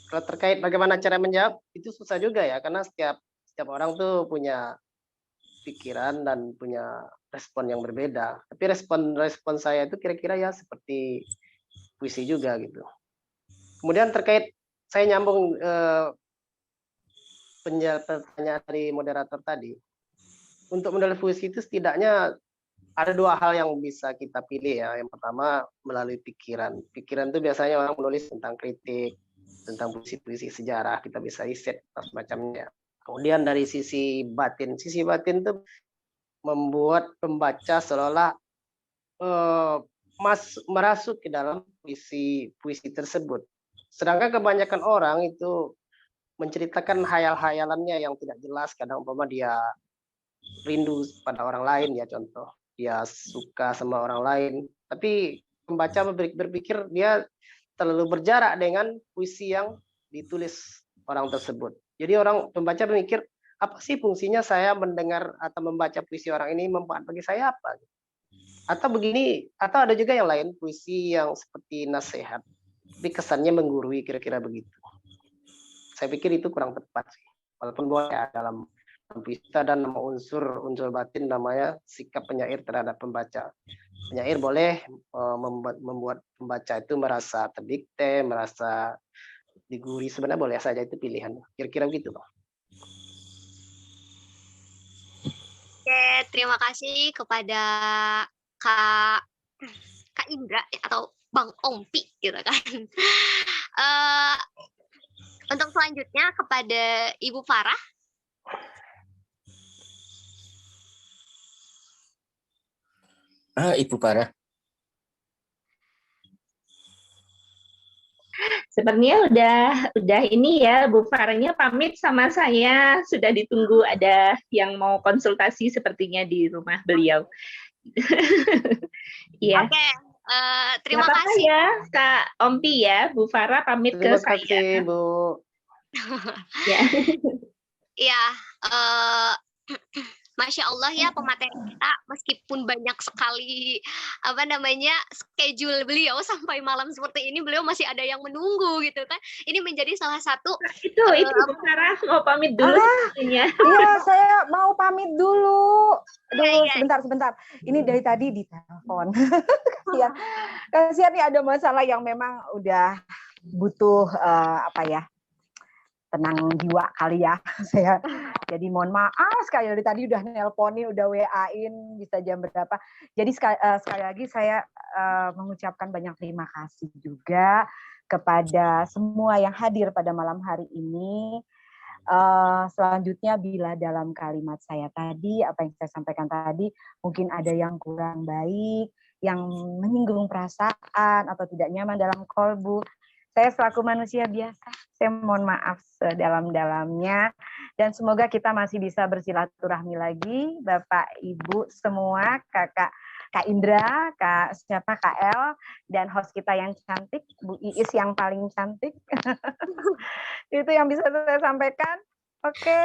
Kalau terkait bagaimana cara menjawab itu susah juga ya, karena setiap orang tuh punya pikiran dan punya respon yang berbeda. Tapi respon saya itu kira-kira ya seperti puisi juga gitu. Kemudian terkait saya nyambung pertanyaan dari moderator tadi, untuk menulis puisi itu setidaknya ada 2 hal yang bisa kita pilih ya. Yang pertama melalui pikiran. Pikiran itu biasanya orang menulis tentang kritik, tentang puisi-puisi sejarah, kita bisa riset semacamnya. Kemudian dari sisi batin itu membuat pembaca seolah-olah merasuk ke dalam puisi tersebut. Sedangkan kebanyakan orang itu menceritakan hayal-hayalannya yang tidak jelas. Kadang umpama dia rindu pada orang lain ya, contoh dia suka sama orang lain, tapi pembaca berpikir dia terlalu berjarak dengan puisi yang ditulis orang tersebut. Jadi pembaca berpikir, apa sih fungsinya saya mendengar atau membaca puisi orang ini, manfaat bagi saya apa? Atau begini, atau ada juga yang lain, puisi yang seperti nasihat, tapi kesannya menggurui, kira-kira begitu. Saya pikir itu kurang tepat sih. Walaupun boleh ya, dalam puisi ada nama unsur batin, namanya sikap penyair terhadap pembaca. Penyair boleh membuat pembaca itu merasa terdikte, merasa digurui, sebenarnya boleh saja, itu pilihan. Kira-kira begitu, Pak. Oke, terima kasih kepada Kak Indra atau Bang Ompi gitu kan. Untuk selanjutnya kepada Ibu Farah. Ibu Farah. Sepertinya udah ini ya, Bu Farahnya pamit sama saya. Sudah ditunggu, ada yang mau konsultasi sepertinya di rumah beliau. Iya. Oke, terima Nggak apa-apa kasih ya, Kak Ompi ya, Bu Farah pamit Terima ke kasih, saya. Bu. Ya. Ya, Masya Allah ya, pemateri kita meskipun banyak sekali schedule beliau sampai malam seperti ini, beliau masih ada yang menunggu gitu kan. Ini menjadi salah satu Itu Bu Farah mau pamit dulu sepertinya. Iya, saya mau pamit dulu. Aduh, Iya. sebentar. Ini dari tadi di telepon. Kasihan nih, ada masalah yang memang udah butuh tenang jiwa kali ya. Saya jadi mohon maaf sekali, dari tadi udah nelponin, udah WA-in bisa jam berapa. Jadi sekali lagi saya mengucapkan banyak terima kasih juga kepada semua yang hadir pada malam hari ini. Selanjutnya, bila dalam kalimat saya tadi, apa yang saya sampaikan tadi, mungkin ada yang kurang baik, yang menyinggung perasaan atau tidak nyaman dalam kolbu, saya selaku manusia biasa, saya mohon maaf sedalam-dalamnya, dan semoga kita masih bisa bersilaturahmi lagi, Bapak, Ibu, semua, Kak Indra, Kak El, dan host kita yang cantik, Bu Iis yang paling cantik. Itu yang bisa saya sampaikan. Oke,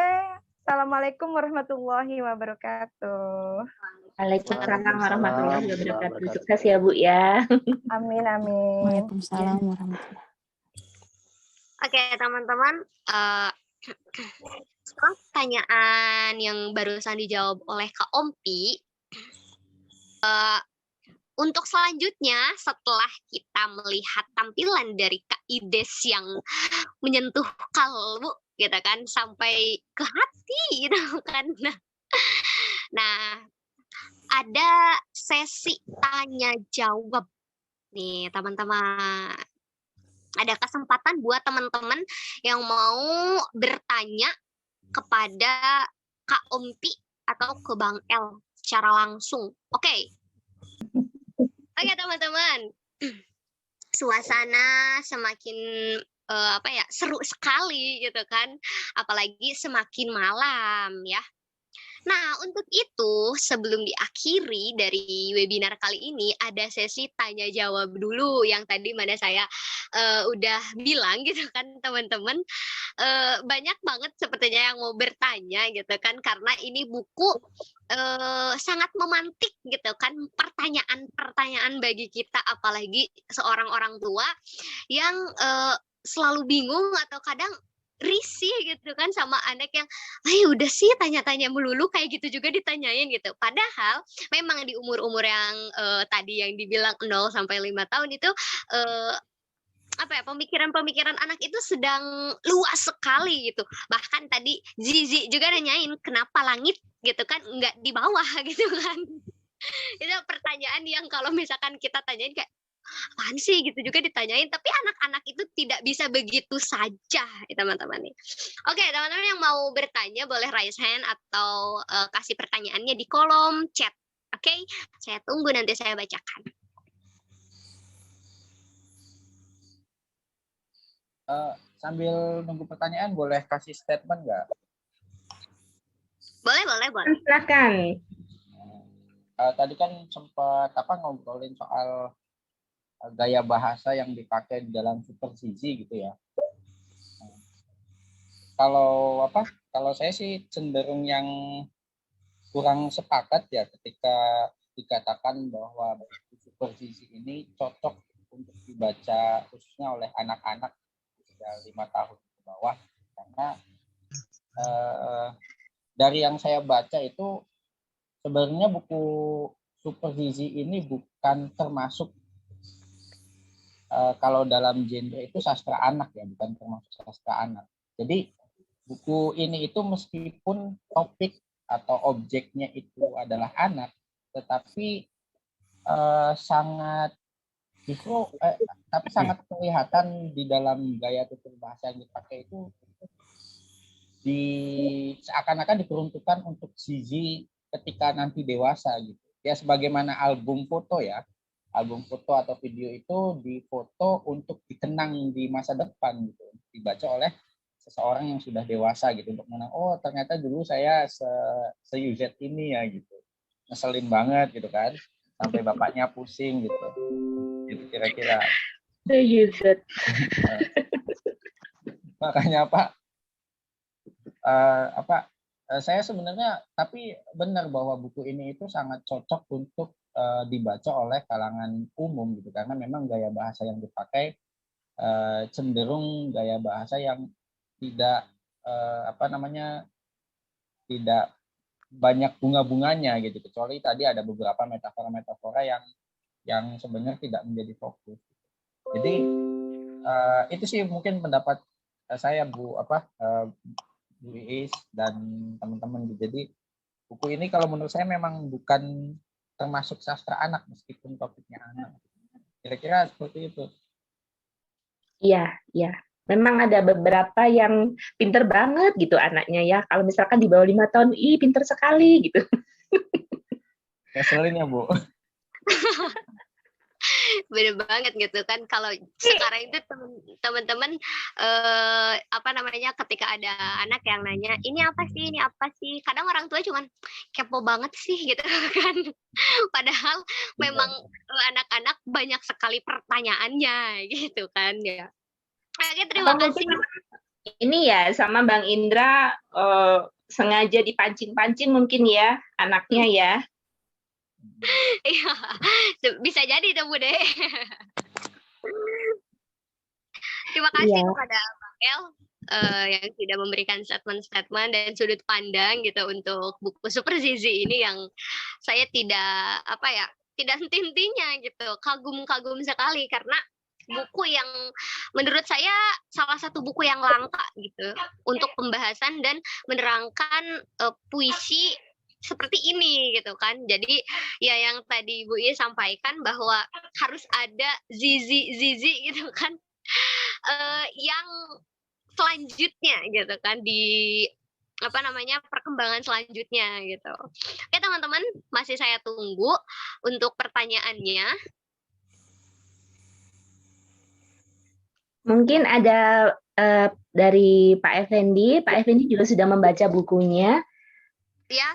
Assalamualaikum warahmatullahi wabarakatuh. Waalaikumsalam warahmatullahi wabarakatuh. Sukses ya, Bu ya. Amin. Waalaikumsalam warahmatullahi. Oke, teman-teman, setelah pertanyaan yang barusan dijawab oleh Kak Ompi, untuk selanjutnya, setelah kita melihat tampilan dari Kak Ides yang menyentuh kalbu, gitu kan, sampai ke hati, gitu kan. Nah, ada sesi tanya jawab nih, teman-teman. Ada kesempatan buat teman-teman yang mau bertanya kepada Kak Ompi atau ke Bang El secara langsung. Oke, teman-teman. Suasana semakin seru sekali gitu kan. Apalagi semakin malam ya. Nah, untuk itu sebelum diakhiri dari webinar kali ini ada sesi tanya jawab dulu yang tadi mana saya udah bilang gitu kan teman-teman. Banyak banget sepertinya yang mau bertanya gitu kan, karena ini buku sangat memantik gitu kan pertanyaan-pertanyaan bagi kita, apalagi seorang orang tua yang selalu bingung atau kadang risih gitu kan sama anak yang udah sih tanya-tanya melulu kayak gitu juga ditanyain gitu. Padahal memang di umur-umur yang tadi yang dibilang 0 sampai 5 tahun itu pemikiran-pemikiran anak itu sedang luas sekali gitu. Bahkan tadi Zizi juga nanyain kenapa langit gitu kan nggak di bawah gitu kan. Itu pertanyaan yang kalau misalkan kita tanyain kayak apaan sih gitu juga ditanyain, tapi anak-anak itu tidak bisa begitu saja teman-teman nih. Oke, teman-teman yang mau bertanya boleh raise hand atau kasih pertanyaannya di kolom chat. Oke, saya tunggu nanti saya bacakan. Sambil nunggu pertanyaan boleh kasih statement nggak? Boleh Tafadhol. Silakan. Tadi kan sempat ngobrolin soal gaya bahasa yang dipakai di dalam supervisi gitu ya. Kalau saya sih cenderung yang kurang sepakat ya ketika dikatakan bahwa supervisi ini cocok untuk dibaca khususnya oleh anak-anak usia 5 tahun ke bawah, karena dari yang saya baca itu sebenarnya buku supervisi ini bukan termasuk kalau dalam genre itu sastra anak ya, bukan termasuk sastra anak. Jadi buku ini itu meskipun topik atau objeknya itu adalah anak, tetapi sangat kelihatan di dalam gaya tutur bahasa yang dipakai itu seakan-akan diperuntukkan untuk Zizi ketika nanti dewasa gitu. Ya sebagaimana album foto ya. Album foto atau video itu difoto untuk dikenang di masa depan gitu. Dibaca oleh seseorang yang sudah dewasa gitu untuk mengenang, oh ternyata dulu saya se-UZ ini ya gitu. Ngeselin banget gitu kan. Sampai bapaknya pusing gitu. Gitu kira-kira. Se-UZ. Makanya saya sebenarnya tapi benar bahwa buku ini itu sangat cocok untuk dibaca oleh kalangan umum gitu, karena memang gaya bahasa yang dipakai cenderung gaya bahasa yang tidak tidak banyak bunga-bunganya gitu, kecuali tadi ada beberapa metafora-metafora yang sebenarnya tidak menjadi fokus. Jadi itu sih mungkin pendapat saya Bu Iis dan teman-teman. Jadi buku ini kalau menurut saya memang bukan termasuk sastra anak meskipun topiknya anak. Kira-kira seperti itu. Iya, iya. Memang ada beberapa yang pinter banget gitu anaknya ya. Kalau misalkan di bawah 5 tahun, ih pinter sekali gitu. Ngeselin ya, Bu. Bener banget gitu kan, kalau sekarang itu teman-teman ketika ada anak yang nanya ini apa sih, kadang orang tua cuman kepo banget sih gitu kan, padahal memang anak-anak banyak sekali pertanyaannya gitu kan ya. Oke, terima kasih. Ini ya sama Bang Indra sengaja dipancing-pancing mungkin ya anaknya ya. Iya, bisa jadi tuh Bu De. Terima kasih kepada Bang El yang sudah memberikan statement-statement dan sudut pandang gitu untuk buku Super Zizi ini yang saya tidak henti-hentinya gitu, kagum sekali karena buku yang menurut saya salah satu buku yang langka gitu untuk pembahasan dan menerangkan puisi seperti ini gitu kan. Jadi ya yang tadi Bu Iya sampaikan bahwa harus ada zizi gitu kan, yang selanjutnya gitu kan di perkembangan selanjutnya gitu. Oke teman-teman, masih saya tunggu untuk pertanyaannya. Mungkin ada dari Pak Effendi. Pak Effendi juga sudah membaca bukunya. Ya,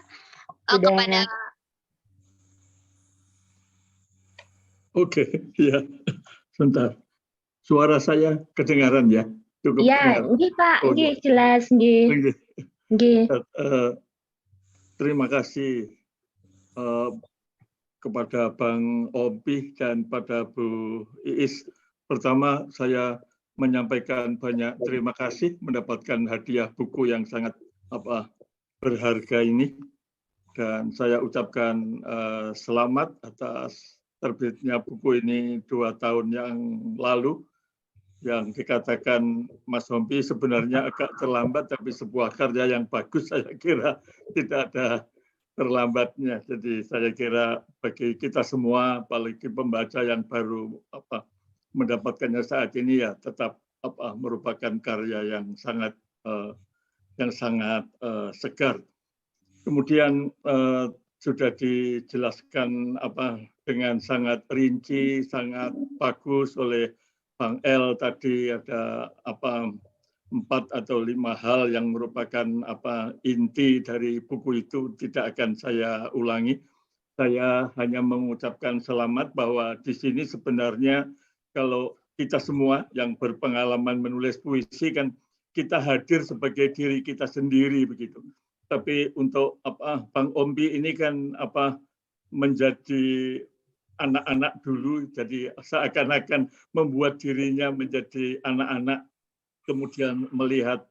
kepada. Oke, ya, sebentar. Suara saya kedengaran ya? Cukup ya, nggih Pak, nggih jelas nggih. Terima kasih kepada Bang Opi dan pada Bu Iis. Pertama, saya menyampaikan banyak terima kasih mendapatkan hadiah buku yang sangat berharga ini, dan saya ucapkan selamat atas terbitnya buku ini 2 tahun yang lalu. Yang dikatakan Mas Hompi sebenarnya agak terlambat, tapi sebuah karya yang bagus saya kira tidak ada terlambatnya. Jadi saya kira bagi kita semua, apalagi pembaca yang baru mendapatkannya saat ini, ya tetap merupakan karya yang sangat segar. Kemudian sudah dijelaskan dengan sangat rinci, sangat bagus oleh Bang El tadi, ada 4 atau 5 hal yang merupakan inti dari buku itu tidak akan saya ulangi. Saya hanya mengucapkan selamat bahwa di sini sebenarnya kalau kita semua yang berpengalaman menulis puisi kan kita hadir sebagai diri kita sendiri begitu. Tapi untuk Bang Ombi ini kan menjadi anak-anak dulu, jadi seakan-akan membuat dirinya menjadi anak-anak, kemudian melihat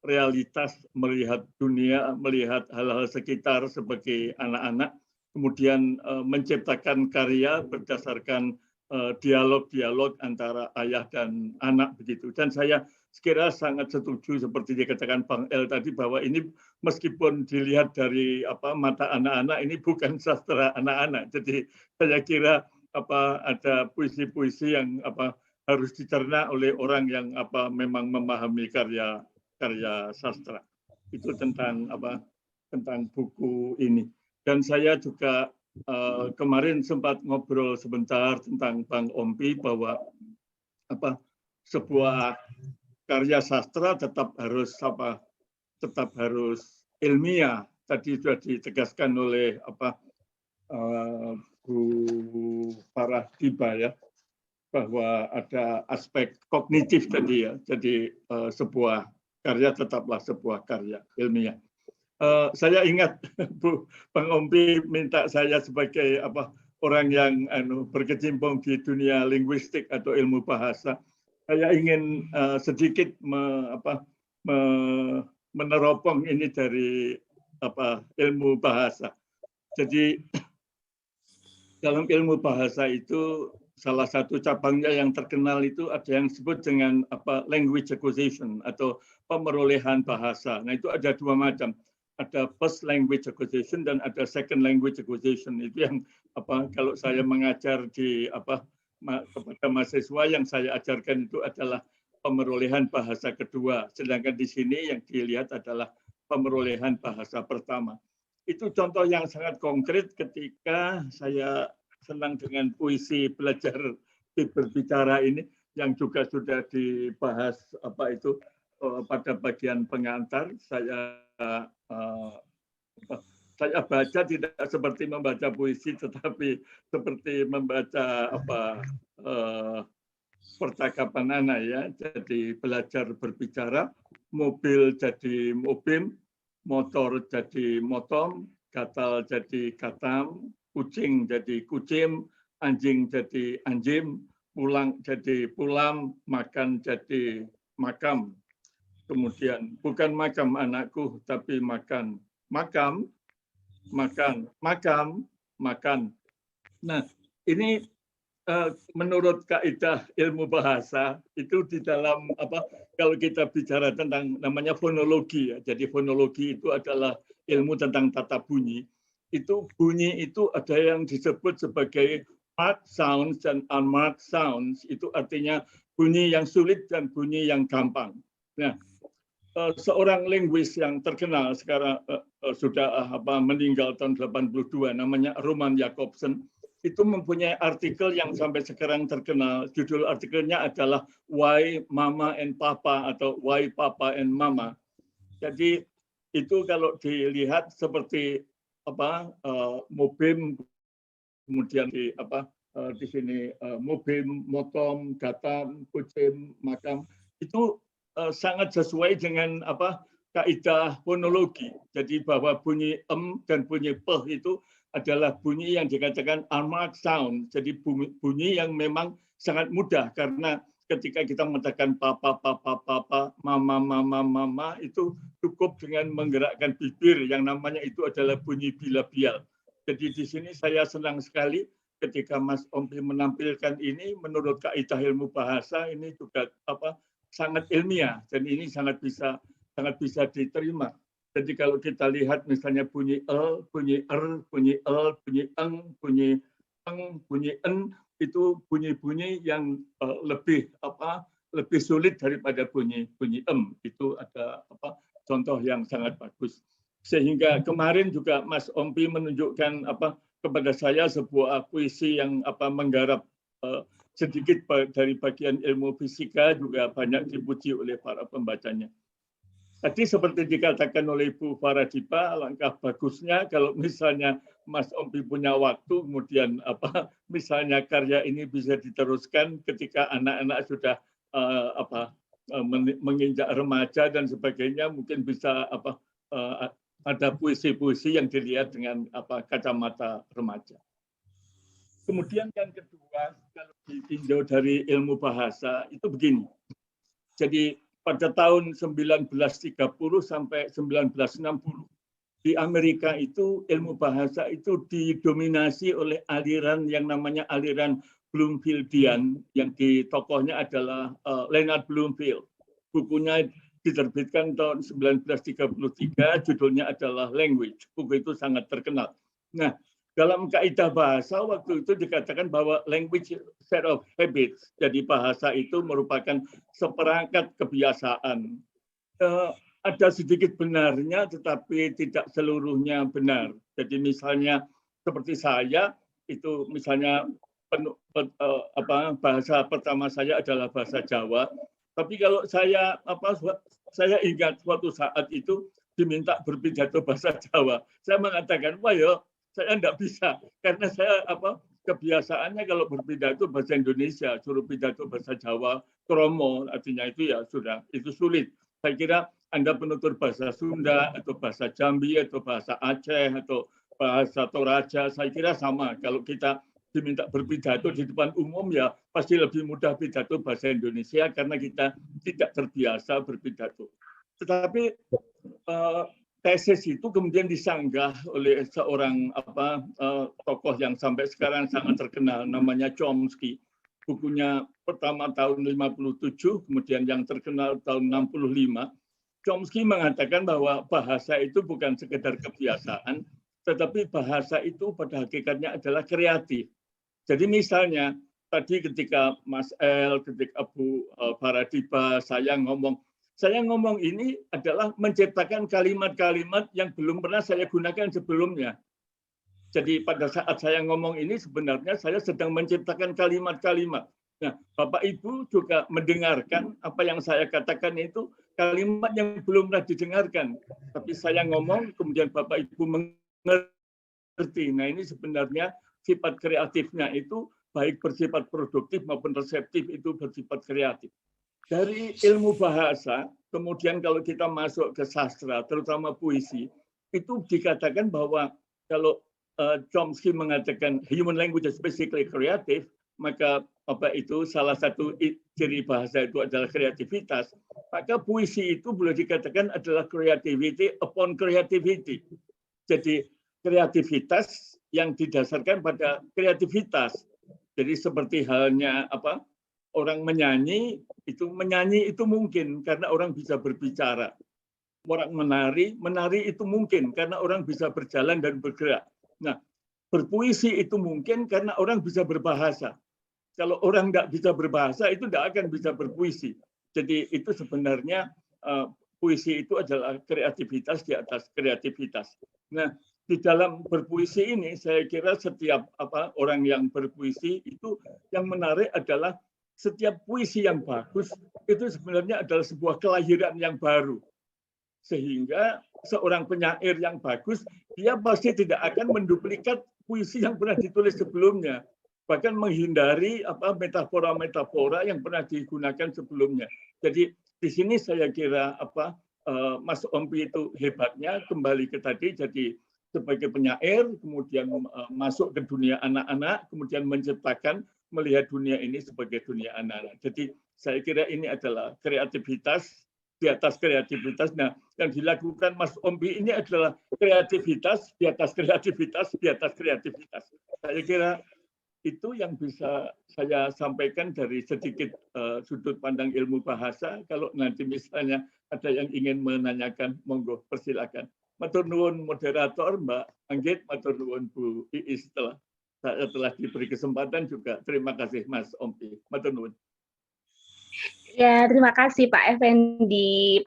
realitas, melihat dunia, melihat hal-hal sekitar sebagai anak-anak, kemudian menciptakan karya berdasarkan dialog-dialog antara ayah dan anak begitu. Dan saya sekira sangat setuju seperti dikatakan Bang El tadi bahwa ini meskipun dilihat dari mata anak-anak ini bukan sastra anak-anak. Jadi saya kira ada puisi-puisi yang harus dicerna oleh orang yang memang memahami karya sastra. Itu tentang tentang buku ini. Dan saya juga kemarin sempat ngobrol sebentar tentang Bang Ompi bahwa sebuah karya sastra tetap harus ilmiah. Tadi sudah ditegaskan oleh Bu Farah Tiba ya, bahwa ada aspek kognitif tadi ya. Jadi sebuah karya tetaplah sebuah karya ilmiah. Saya ingat Bang Ompi minta saya sebagai orang yang berkecimpung di dunia linguistik atau ilmu bahasa, saya ingin sedikit meneropong ini dari ilmu bahasa. Jadi dalam ilmu bahasa itu salah satu cabangnya yang terkenal itu ada yang disebut dengan language acquisition atau pemerolehan bahasa. Nah itu ada dua macam. Ada first language acquisition dan ada second language acquisition. Itu yang kalau saya mengajar di kepada mahasiswa yang saya ajarkan itu adalah pemerolehan bahasa kedua. Sedangkan di sini yang dilihat adalah pemerolehan bahasa pertama. Itu contoh yang sangat konkret ketika saya senang dengan puisi belajar berbicara ini yang juga sudah dibahas pada bagian pengantar. Saya baca tidak seperti membaca puisi, tetapi seperti membaca percakapan anak ya. Jadi belajar berbicara, mobil jadi mobim, motor jadi motom, gatal jadi gatam, kucing jadi kucing, anjing jadi anjim, pulang jadi pulam, makan jadi makam. Kemudian bukan makam anakku, tapi makan. Makam, makan, makam, makan. Nah, ini menurut kaidah ilmu bahasa itu di dalam kalau kita bicara tentang namanya fonologi ya. Jadi fonologi itu adalah ilmu tentang tata bunyi. Itu bunyi itu ada yang disebut sebagai marked sounds dan unmarked sounds. Itu artinya bunyi yang sulit dan bunyi yang gampang. Nah, seorang linguis yang terkenal sekarang sudah meninggal tahun 82 namanya Roman Jakobson itu mempunyai artikel yang sampai sekarang terkenal. Judul artikelnya adalah Why Mama and Papa atau Why Papa and Mama. Jadi itu kalau dilihat seperti mobim, kemudian di sini mobim, motom, gatam, kucing, makam, itu sangat sesuai dengan kaidah fonologi. Jadi bahwa bunyi dan bunyi itu adalah bunyi yang dikatakan unmarked sound. Jadi bunyi yang memang sangat mudah karena ketika kita mengatakan papa, papa, papa, mama, mama, mama itu cukup dengan menggerakkan bibir yang namanya itu adalah bunyi bilabial. Jadi di sini saya senang sekali ketika Mas Ompi menampilkan ini menurut kaidah ilmu bahasa ini juga sangat ilmiah dan ini sangat bisa diterima. Jadi kalau kita lihat misalnya bunyi el, bunyi bunyi el, bunyi eng, bunyi bunyi en itu bunyi-bunyi yang lebih sulit daripada bunyi em. Itu ada contoh yang sangat bagus. Sehingga kemarin juga Mas Ompi menunjukkan kepada saya sebuah puisi yang menggarap sedikit dari bagian ilmu fisika juga banyak dipuji oleh para pembacanya. Tadi seperti dikatakan oleh Ibu Faradipa, alangkah bagusnya kalau misalnya Mas Ompi punya waktu, kemudian misalnya karya ini bisa diteruskan ketika anak-anak sudah menginjak remaja dan sebagainya, mungkin bisa ada puisi-puisi yang dilihat dengan kacamata remaja. Kemudian yang kedua, kalau ditinjau dari ilmu bahasa itu begini. Jadi pada tahun 1930 sampai 1960 di Amerika itu ilmu bahasa itu didominasi oleh aliran yang namanya aliran Bloomfieldian, yang di tokohnya adalah Leonard Bloomfield. Bukunya diterbitkan tahun 1933, judulnya adalah Language. Buku itu sangat terkenal. Nah, dalam kaidah bahasa waktu itu dikatakan bahwa language set of habits. Jadi bahasa itu merupakan seperangkat kebiasaan. Ada sedikit benarnya, tetapi tidak seluruhnya benar. Jadi misalnya seperti saya itu misalnya bahasa pertama saya adalah bahasa Jawa. Tapi kalau saya ingat suatu saat itu diminta berpidato bahasa Jawa, saya mengatakan, wah ya, saya enggak bisa karena saya kebiasaannya kalau berpidato bahasa Indonesia, suruh pidato bahasa Jawa, kromo, artinya itu ya sudah, itu sulit. Saya kira Anda penutur bahasa Sunda atau bahasa Jambi atau bahasa Aceh atau bahasa Toraja, saya kira sama. Kalau kita diminta berpidato di depan umum ya pasti lebih mudah pidato bahasa Indonesia karena kita tidak terbiasa berpidato. Tetapi tesis itu kemudian disanggah oleh seorang tokoh yang sampai sekarang sangat terkenal, namanya Chomsky. Bukunya pertama tahun 57, kemudian yang terkenal tahun 65. Chomsky mengatakan bahwa bahasa itu bukan sekedar kebiasaan, tetapi bahasa itu pada hakikatnya adalah kreatif. Jadi misalnya tadi ketika Mas El, ketika Bu Faradipa, saya ngomong ini adalah menciptakan kalimat-kalimat yang belum pernah saya gunakan sebelumnya. Jadi pada saat saya ngomong ini sebenarnya saya sedang menciptakan kalimat-kalimat. Nah, Bapak Ibu juga mendengarkan apa yang saya katakan itu kalimat yang belum pernah didengarkan. Tapi saya ngomong, kemudian Bapak Ibu mengerti. Nah, ini sebenarnya sifat kreatifnya itu baik bersifat produktif maupun reseptif itu bersifat kreatif. Dari ilmu bahasa, kemudian kalau kita masuk ke sastra, terutama puisi, itu dikatakan bahwa kalau Chomsky mengatakan human language is basically creative, maka itu salah satu ciri bahasa itu adalah kreativitas, maka puisi itu boleh dikatakan adalah creativity upon creativity. Jadi kreativitas yang didasarkan pada kreativitas. Jadi seperti halnya orang menyanyi itu mungkin karena orang bisa berbicara. Orang menari itu mungkin karena orang bisa berjalan dan bergerak. Nah, berpuisi itu mungkin karena orang bisa berbahasa. Kalau orang tidak bisa berbahasa itu tidak akan bisa berpuisi. Jadi itu sebenarnya puisi itu adalah kreativitas di atas kreativitas. Nah, di dalam berpuisi ini saya kira setiap orang yang berpuisi itu yang menarik adalah setiap puisi yang bagus itu sebenarnya adalah sebuah kelahiran yang baru. Sehingga seorang penyair yang bagus, dia pasti tidak akan menduplikat puisi yang pernah ditulis sebelumnya. Bahkan menghindari metafora-metafora yang pernah digunakan sebelumnya. Jadi di sini saya kira Mas Ompi itu hebatnya, kembali ke tadi, jadi sebagai penyair, kemudian masuk ke dunia anak-anak, kemudian menciptakan, melihat dunia ini sebagai dunia anak-anak. Jadi saya kira ini adalah kreativitas di atas kreativitas. Nah, yang dilakukan Mas Ompi ini adalah kreativitas di atas kreativitas di atas kreativitas. Saya kira itu yang bisa saya sampaikan dari sedikit sudut pandang ilmu bahasa. Kalau nanti misalnya ada yang ingin menanyakan, monggo persilakan. Matur nuwun moderator Mbak Anggit, matur nuwun Bu Iis saya telah diberi kesempatan juga. Terima kasih Mas Ompi. Matur nuwun. Ya, terima kasih Pak Effendi.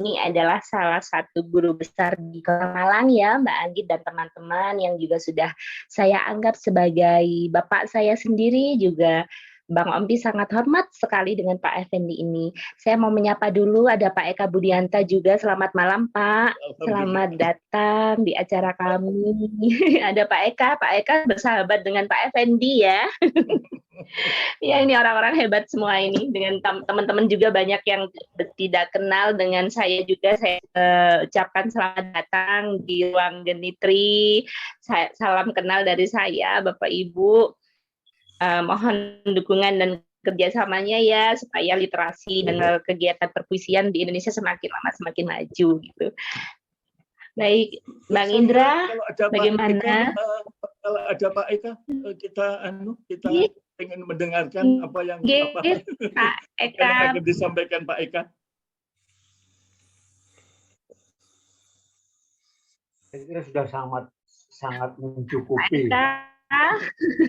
ini adalah salah satu guru besar di Kota Malang ya, Mbak Anggit dan teman-teman yang juga sudah saya anggap sebagai bapak saya sendiri, juga Bang Ompi sangat hormat sekali dengan Pak Effendi ini. Saya mau menyapa dulu, ada Pak Eka Budianta juga. Selamat malam Pak, selamat datang di acara kami. Ada Pak Eka bersahabat dengan Pak Effendi ya. Ya ini orang-orang hebat semua ini, dengan teman-teman juga banyak yang tidak kenal dengan saya juga. Saya ucapkan selamat datang di ruang Genitri. Salam kenal dari saya Bapak Ibu. Mohon dukungan dan kerjasamanya ya supaya literasi dan kegiatan perpuisian di Indonesia semakin lama semakin maju gitu. Baik, Bang Indra, bagaimana? Kalau ada Pak Eka, kita ingin mendengarkan apa yang Pak Eka yang akan disampaikan Pak Eka. Saya kira sudah sangat mencukupi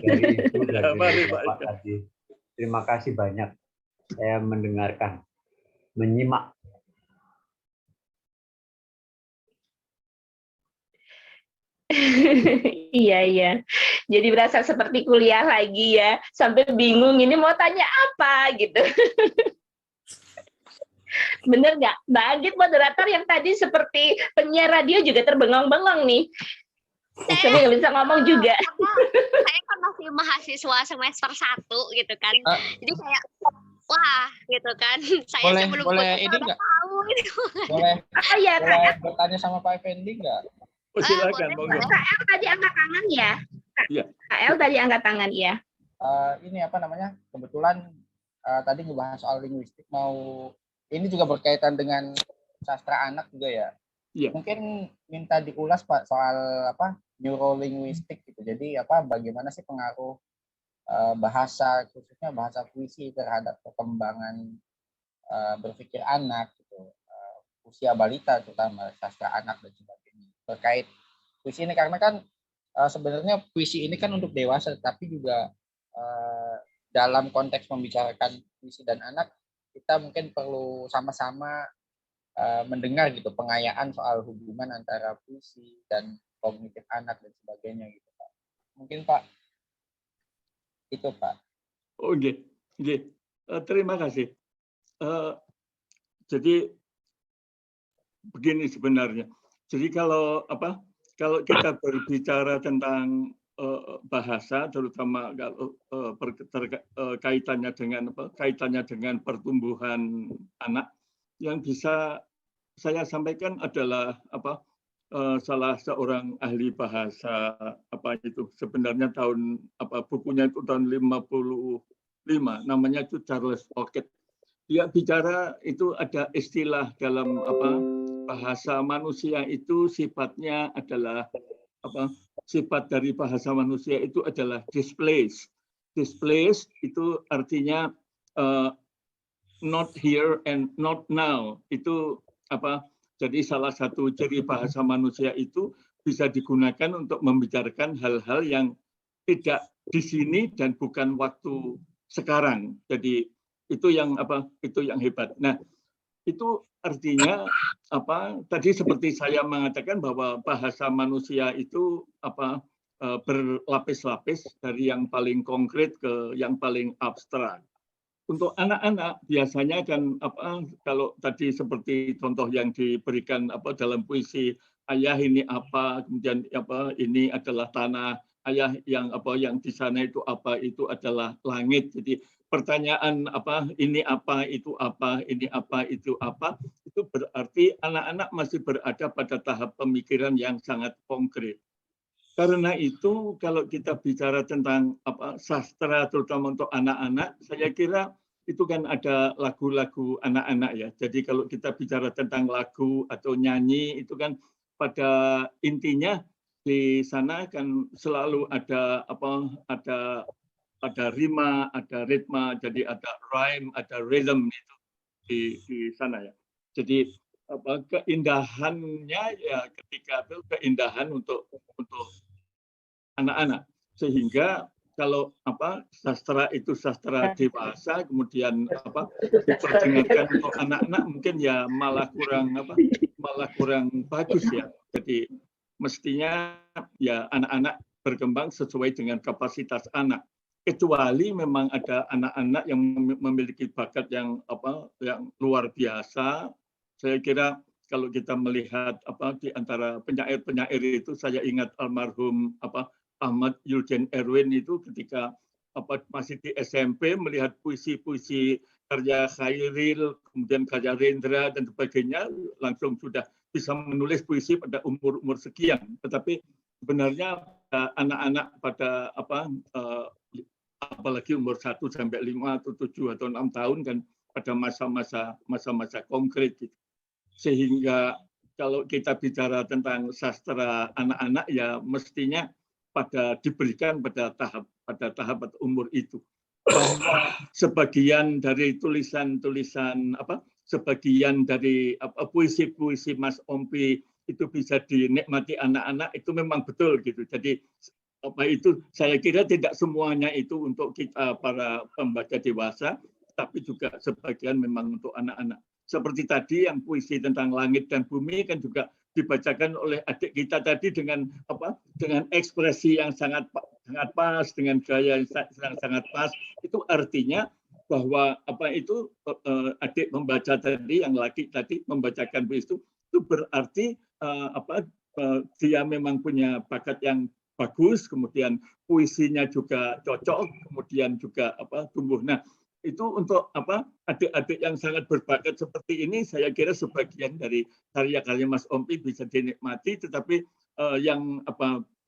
dari itu dari Bapak tadi. Terima kasih banyak. Saya mendengarkan, menyimak. Iya. Jadi berasa seperti kuliah lagi ya. Sampai bingung ini mau tanya apa gitu. Bener nggak? Mbak Anggit moderator yang tadi seperti penyiar radio juga terbengong-bengong nih. Saya nggak bisa ngomong juga. Saya kan masih mahasiswa semester 1 gitu kan. Jadi kayak wah gitu kan. Saya sebelum boleh ini nggak? Boleh. Boleh bertanya sama Pak Effendi nggak? Oh, silakan, KL tadi angkat tangan ya? Iya. KL tadi angkat tangan ya? Ini apa namanya? Kebetulan tadi ngebahas soal linguistik, ini juga berkaitan dengan sastra anak juga ya. Iya. Mungkin minta diulas Pak soal neurolinguistik gitu. Jadi bagaimana sih pengaruh bahasa, khususnya bahasa puisi terhadap perkembangan berpikir anak gitu. Usia balita terutama sastra anak dan sebagainya. Terkait puisi ini karena kan sebenarnya puisi ini kan untuk dewasa, tapi juga dalam konteks membicarakan puisi dan anak, kita mungkin perlu sama-sama mendengar gitu pengayaan soal hubungan antara puisi dan kognitif anak dan sebagainya gitu Pak. Mungkin Pak itu Pak. Oke. Terima kasih. Jadi begini sebenarnya. Jadi kalau kita berbicara tentang bahasa, terutama kalau kaitannya dengan pertumbuhan anak, yang bisa saya sampaikan adalah salah seorang ahli bahasa sebenarnya bukunya itu tahun 55, namanya itu Charles Pocket. Dia bicara itu ada istilah dalam bahasa manusia itu sifatnya adalah sifat dari bahasa manusia itu adalah displace. Displace itu artinya not here and not now. Itu jadi salah satu ciri bahasa manusia itu bisa digunakan untuk membicarakan hal-hal yang tidak di sini dan bukan waktu sekarang. Jadi itu yang hebat. Nah, itu artinya tadi seperti saya mengatakan bahwa bahasa manusia itu berlapis-lapis dari yang paling konkret ke yang paling abstrak. Untuk anak-anak biasanya kan kalau tadi seperti contoh yang diberikan dalam puisi, ayah ini apa, kemudian ini adalah tanah, ayah yang di sana itu adalah langit. Jadi pertanyaan ini apa, itu apa, ini apa, itu apa, itu berarti anak-anak masih berada pada tahap pemikiran yang sangat konkret. Karena itu kalau kita bicara tentang sastra terutama untuk anak-anak, saya kira itu kan ada lagu-lagu anak-anak ya. Jadi kalau kita bicara tentang lagu atau nyanyi itu kan pada intinya di sana kan selalu ada ada rima, ada ritma, jadi ada rhyme, ada rhythm itu di sana ya. Jadi keindahannya ya ketika itu keindahan untuk anak-anak, sehingga kalau sastra itu sastra dewasa, kemudian diperdengarkan untuk anak-anak mungkin ya malah kurang bagus ya. Jadi mestinya ya anak-anak berkembang sesuai dengan kapasitas anak. Kecuali memang ada anak-anak yang memiliki bakat yang yang luar biasa. Saya kira kalau kita melihat di antara penyair-penyair itu, saya ingat almarhum Ahmad Yulgen Erwin itu ketika masih di SMP melihat puisi-puisi karya Khairil, kemudian karya Rendra dan sebagainya, langsung sudah bisa menulis puisi pada umur sekian. Tetapi sebenarnya anak-anak pada apalagi umur 1 sampai 5 atau 7 atau 6 tahun kan pada masa-masa konkret gitu. Sehingga kalau kita bicara tentang sastra anak-anak ya mestinya diberikan pada tahap umur itu. Bahwa sebagian dari tulisan-tulisan sebagian dari puisi-puisi Mas Ompi itu bisa dinikmati anak-anak, itu memang betul gitu. Jadi itu saya kira tidak semuanya itu untuk kita para pembaca dewasa, tapi juga sebagian memang untuk anak-anak. Seperti tadi yang puisi tentang langit dan bumi kan juga dibacakan oleh adik kita tadi dengan ekspresi yang sangat pas, dengan gaya yang sangat pas. Itu artinya bahwa adik membaca tadi, yang laki tadi membacakan puisi itu berarti dia memang punya bakat yang bagus, kemudian puisinya juga cocok, kemudian juga tumbuh. Nah, itu untuk adik-adik yang sangat berbakat seperti ini, saya kira sebagian dari karya-karya Mas Ompi bisa dinikmati, tetapi yang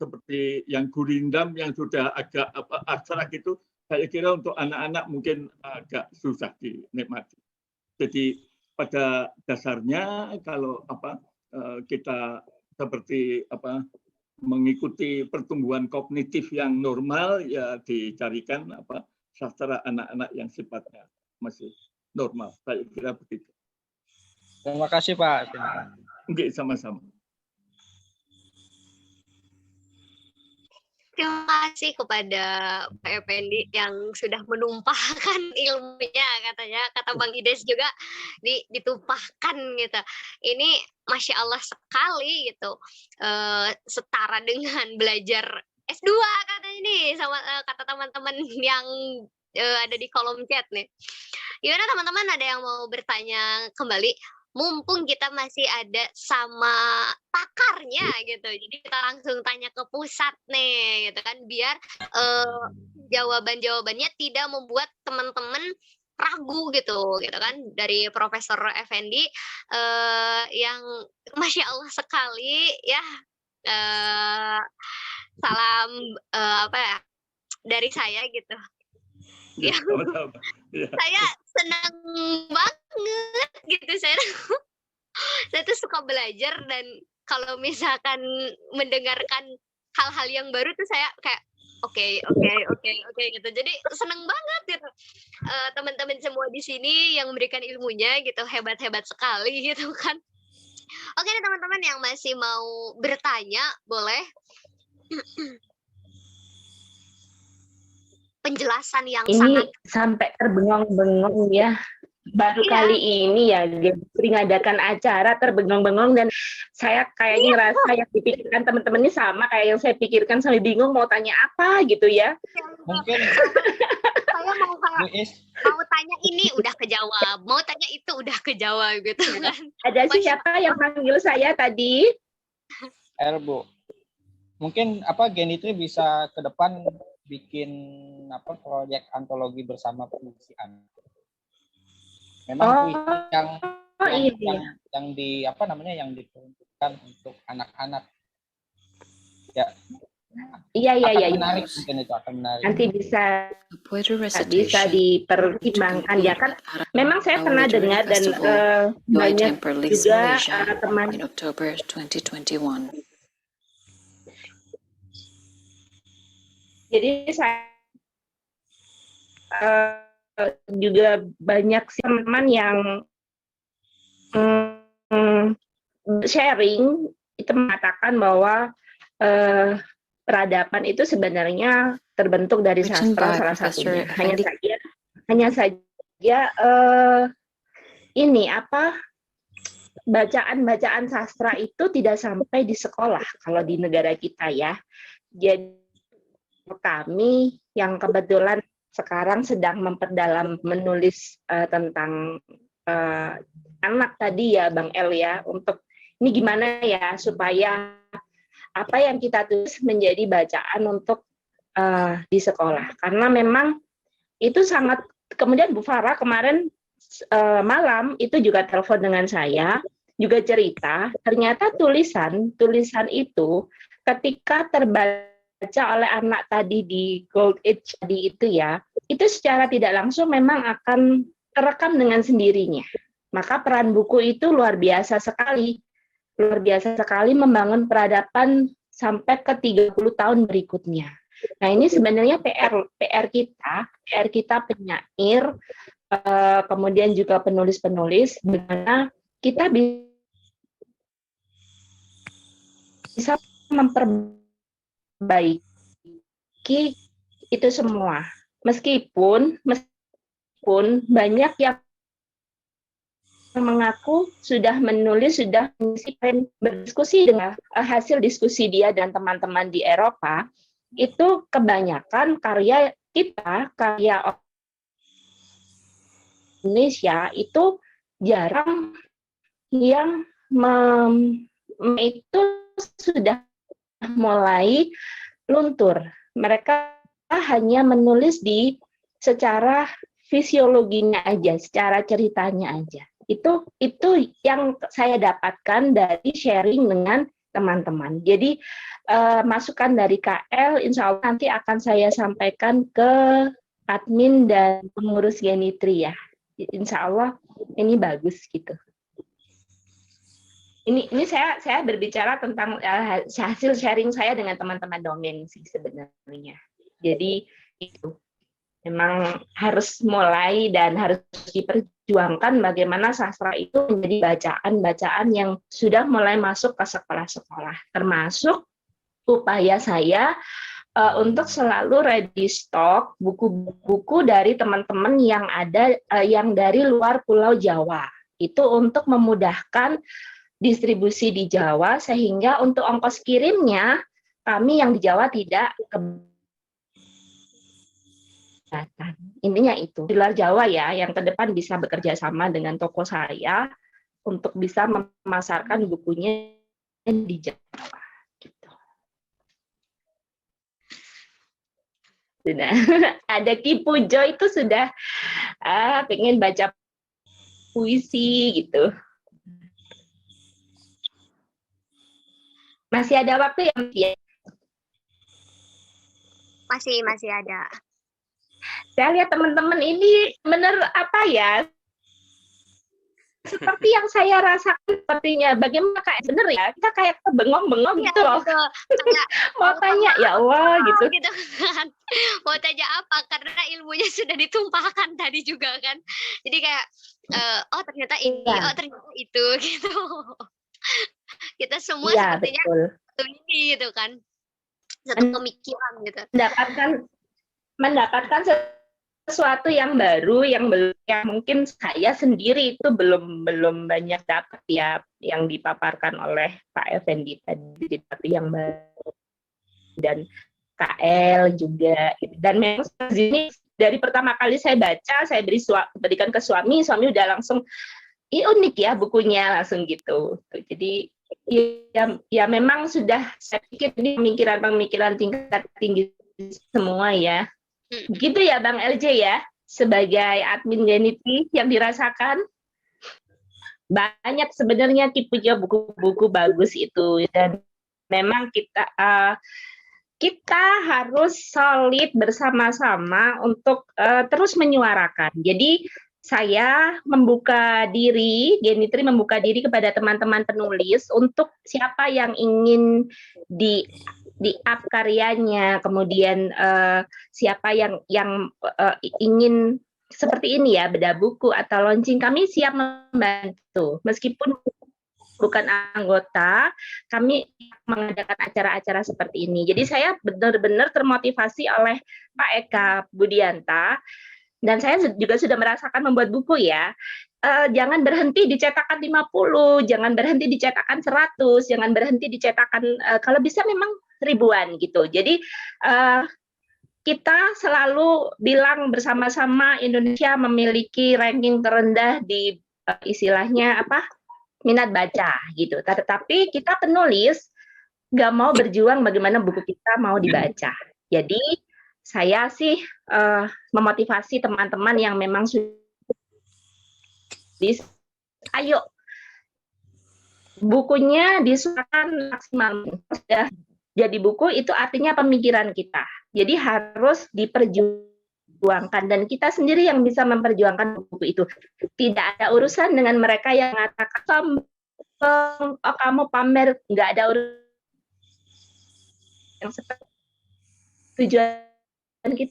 seperti yang gurindam yang sudah agak abstrak itu, saya kira untuk anak-anak mungkin agak susah dinikmati. Jadi pada dasarnya kalau kita seperti mengikuti pertumbuhan kognitif yang normal, ya dicarikan sastra anak-anak yang sifatnya masih normal. Saya kira begitu. Terima kasih Pak. Oke, sama-sama. Terima kasih kepada Pak Effendi yang sudah menumpahkan ilmunya, kata Bang Ides juga ditumpahkan gitu. Ini Masya Allah sekali gitu, setara dengan belajar S2 katanya nih sama kata teman-teman yang ada di kolom chat nih. Gimana teman-teman, ada yang mau bertanya kembali? Mumpung kita masih ada sama pakarnya gitu, jadi kita langsung tanya ke pusat nih gitu kan, biar jawaban-jawabannya tidak membuat teman-teman ragu gitu kan. Dari Profesor Effendi yang Masya Allah sekali ya, salam dari saya gitu. Ya, saya senang banget gitu. Saya tuh suka belajar, dan kalau misalkan mendengarkan hal-hal yang baru tuh saya kayak oke gitu. Jadi senang banget gitu. Teman-teman semua di sini yang memberikan ilmunya gitu hebat-hebat sekali gitu kan. Oke nih teman-teman yang masih mau bertanya boleh. Penjelasan yang ini sangat sampai terbengong-bengong ya. Baru kali ini ya dia mengadakan acara terbengong-bengong, dan saya kayaknya ngerasa yang dipikirkan teman-temannya sama kayak yang saya pikirkan, sampai bingung mau tanya apa gitu ya. Mungkin saya mau tanya ini udah kejawab, mau tanya itu udah kejawab gitu kan. Ada siapa yang panggil saya tadi? Bu. Mungkin Genitri bisa ke depan bikin proyek antologi bersama puisi anak. Memang puisi yang diperuntukkan untuk anak-anak. Ya. Iya. Menarik, mungkin itu akan menarik. Nanti bisa dipertimbangkan ya kan. Memang saya pernah dengar dan banyak juga teman in October 2021. Jadi saya juga banyak teman yang sharing itu mengatakan bahwa peradaban itu sebenarnya terbentuk dari Written sastra by salah Professor satunya. Effendi. Hanya saja ini apa bacaan-bacaan sastra itu tidak sampai di sekolah kalau di negara kita ya. Jadi kami yang kebetulan sekarang sedang memperdalam menulis tentang anak tadi ya Bang El ya, untuk ini gimana ya supaya apa yang kita tulis menjadi bacaan untuk di sekolah, karena memang itu sangat. Kemudian Bu Farah kemarin malam itu juga telepon dengan saya, juga cerita ternyata tulisan itu ketika terbaca oleh anak tadi di Gold Age tadi itu ya, itu secara tidak langsung memang akan terekam dengan sendirinya. Maka peran buku itu luar biasa sekali membangun peradaban sampai ke 30 tahun berikutnya. Nah, ini sebenarnya PR kita penyair, kemudian juga penulis-penulis, bagaimana kita bisa memperbaiki itu semua. Meskipun banyak yang mengaku sudah menulis, sudah berdiskusi dengan hasil diskusi dia dan teman-teman di Eropa, itu kebanyakan karya Indonesia itu jarang yang itu sudah mulai luntur. Mereka hanya menulis secara fisiologinya aja, secara ceritanya aja. Itu yang saya dapatkan dari sharing dengan teman-teman. Jadi masukan dari KL insya Allah nanti akan saya sampaikan ke admin dan pengurus Genitri ya. Insya Allah ini bagus gitu. Ini saya berbicara tentang hasil sharing saya dengan teman-teman domain sih sebenarnya. Jadi itu memang harus mulai dan harus diperjuangkan bagaimana sastra itu menjadi bacaan-bacaan yang sudah mulai masuk ke sekolah-sekolah, termasuk upaya saya untuk selalu ready stock buku-buku dari teman-teman yang ada yang dari luar Pulau Jawa. Itu untuk memudahkan distribusi di Jawa, sehingga untuk ongkos kirimnya kami yang di Jawa tidak keberatan. Intinya itu. Di luar Jawa ya, yang ke depan bisa bekerja sama dengan toko saya untuk bisa memasarkan bukunya di Jawa. Sudah ada Ki Pujo itu sudah pengen baca puisi gitu. Masih ada waktu ya? Masih ada. Saya lihat teman-teman ini benar apa ya? Seperti yang saya rasakan sepertinya. Bagaimana kayak bener ya? Kita kayak bengong-bengong gitu loh. Mau tanya ya Allah gitu. Kan. Mau tanya apa? Karena ilmunya sudah ditumpahkan tadi juga kan. Jadi kayak oh ternyata ini, oh ternyata itu gitu. Kita semua ya, sepertinya betul. Ini gitu kan. Satu pemikiran gitu. Mendapatkan sesuatu yang baru yang mungkin saya sendiri itu belum banyak dapat ya, yang dipaparkan oleh Pak Effendi tadi, tapi yang baru dan KL juga gitu. Dan memang ini dari pertama kali saya baca, saya berikan ke suami udah langsung unik ya bukunya, langsung gitu. Jadi ya memang sudah saya pikir ini pemikiran tingkat tinggi semua ya. Gitu ya Bang LJ ya, sebagai admin Genitri yang dirasakan banyak sebenarnya tipenya buku-buku bagus itu, dan memang kita harus solid bersama-sama untuk terus menyuarakan. Jadi saya membuka diri, Genitri membuka diri kepada teman-teman penulis untuk siapa yang ingin di-up karyanya, kemudian siapa yang ingin seperti ini ya, bedah buku atau launching, kami siap membantu. Meskipun bukan anggota, kami mengadakan acara-acara seperti ini. Jadi saya benar-benar termotivasi oleh Pak Eka Budianta, dan saya juga sudah merasakan membuat buku ya. Jangan berhenti di cetakan 50, jangan berhenti di cetakan 100, jangan berhenti di cetakan kalau bisa memang ribuan gitu. Jadi kita selalu bilang bersama-sama Indonesia memiliki ranking terendah di istilahnya apa? Minat baca gitu. Tetapi kita penulis nggak mau berjuang bagaimana buku kita mau dibaca. Jadi saya sih memotivasi teman-teman yang memang sudah ayo bukunya disuarakan maksimal. Sudah jadi buku itu artinya pemikiran kita. Jadi harus diperjuangkan dan kita sendiri yang bisa memperjuangkan buku itu. Tidak ada urusan dengan mereka yang mengatakan kamu pamer, nggak ada urusan yang seperti tujuan kita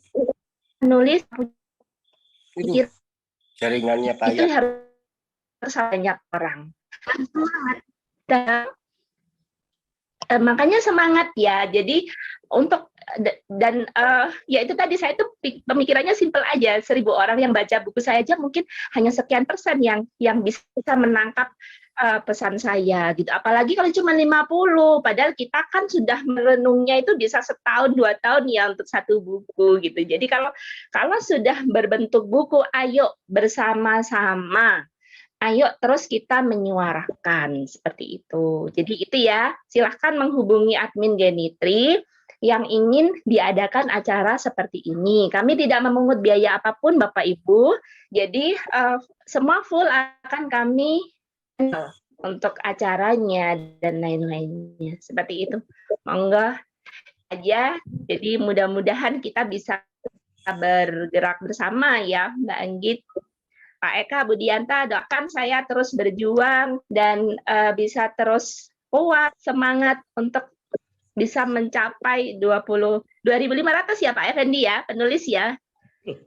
menulis jaringannya itu harus banyak orang. Dan makanya semangat ya. Jadi untuk dan ya itu tadi saya tuh pemikirannya simpel aja. 1.000 orang yang baca buku saya aja mungkin hanya sekian persen yang bisa menangkap pesan saya gitu. Apalagi kalau cuma 50, padahal kita kan sudah merenungnya itu bisa setahun 2 tahun ya untuk satu buku gitu. Jadi kalau sudah berbentuk buku, ayo bersama-sama. Ayo terus kita menyuarakan seperti itu. Jadi itu ya, silahkan menghubungi admin Genitri yang ingin diadakan acara seperti ini. Kami tidak memungut biaya apapun Bapak Ibu. Jadi semua full akan kami untuk acaranya dan lain-lainnya. Seperti itu. Monggo aja. Jadi mudah-mudahan kita bisa bergerak bersama ya Mbak Anggit. Pak Eka Budianta, doakan saya terus berjuang dan bisa terus kuat, semangat untuk bisa mencapai 2.500 ya Pak Effendi ya, penulis ya.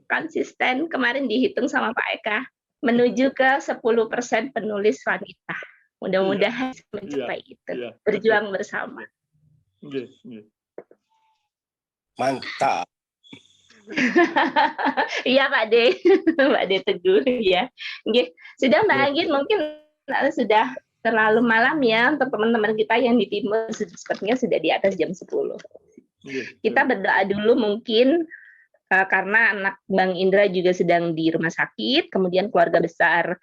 Konsisten kemarin dihitung sama Pak Eka, menuju ke 10% penulis wanita. Mudah-mudahan mencapai itu. Berjuang bersama. Mantap. Iya Pak De, Pak De Teguh ya. Sudah Mbak Anggit mungkin sudah terlalu malam ya untuk teman-teman kita yang di timur, sepertinya sudah di atas jam 10. Kita berdoa dulu mungkin karena anak Bang Indra juga sedang di rumah sakit, kemudian keluarga besar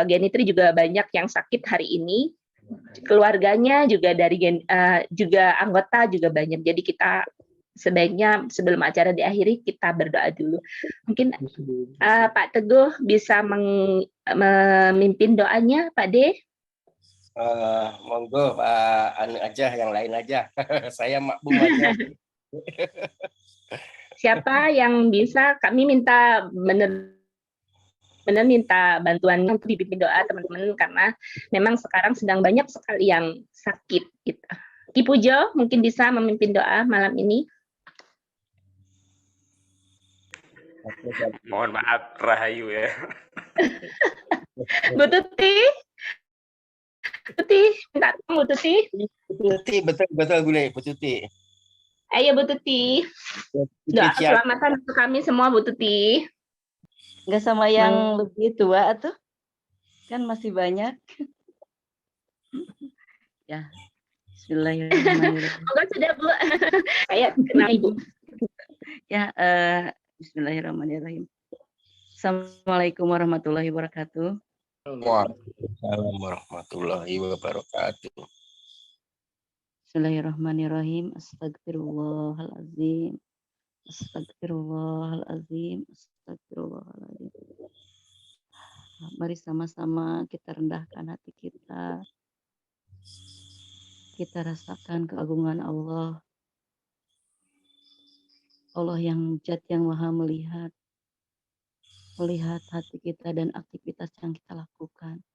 Genitri juga banyak yang sakit hari ini. Keluarganya juga dari juga anggota juga banyak. Jadi kita sebaiknya sebelum acara diakhiri kita berdoa dulu. Mungkin Pak Teguh bisa memimpin doanya, Pak De. Monggo Pak anu aja, yang lain aja. Saya makbum aja. Siapa yang bisa? Kami minta benar minta bantuan untuk dipimpin doa teman-teman karena memang sekarang sedang banyak sekali yang sakit. Gitu. Ki Pujo mungkin bisa memimpin doa malam ini. Mohon maaf Rahayu ya. Bu Tuti, minta tolong Bu Tuti. Betul Bule, Bu Tuti. Ayo Bu Tuti. Doa keselamatan untuk kami semua Bu Tuti. Enggak sama yang lebih tua tuh. Kan masih banyak. Ya. Bismillahirrahmanirrahim. Enggak sudah Bu. Kayak kenal Ibu. Ya, Bismillahirrahmanirrahim. Assalamualaikum warahmatullahi wabarakatuh. Waalaikumsalam warahmatullahi wabarakatuh. Bismillahirrahmanirrahim. Astagfirullahaladzim. Astagfirullahaladzim. Astagfirullahaladzim. Mari sama-sama kita rendahkan hati kita. Kita rasakan keagungan Allah. Allah yang zat yang maha melihat hati kita dan aktivitas yang kita lakukan.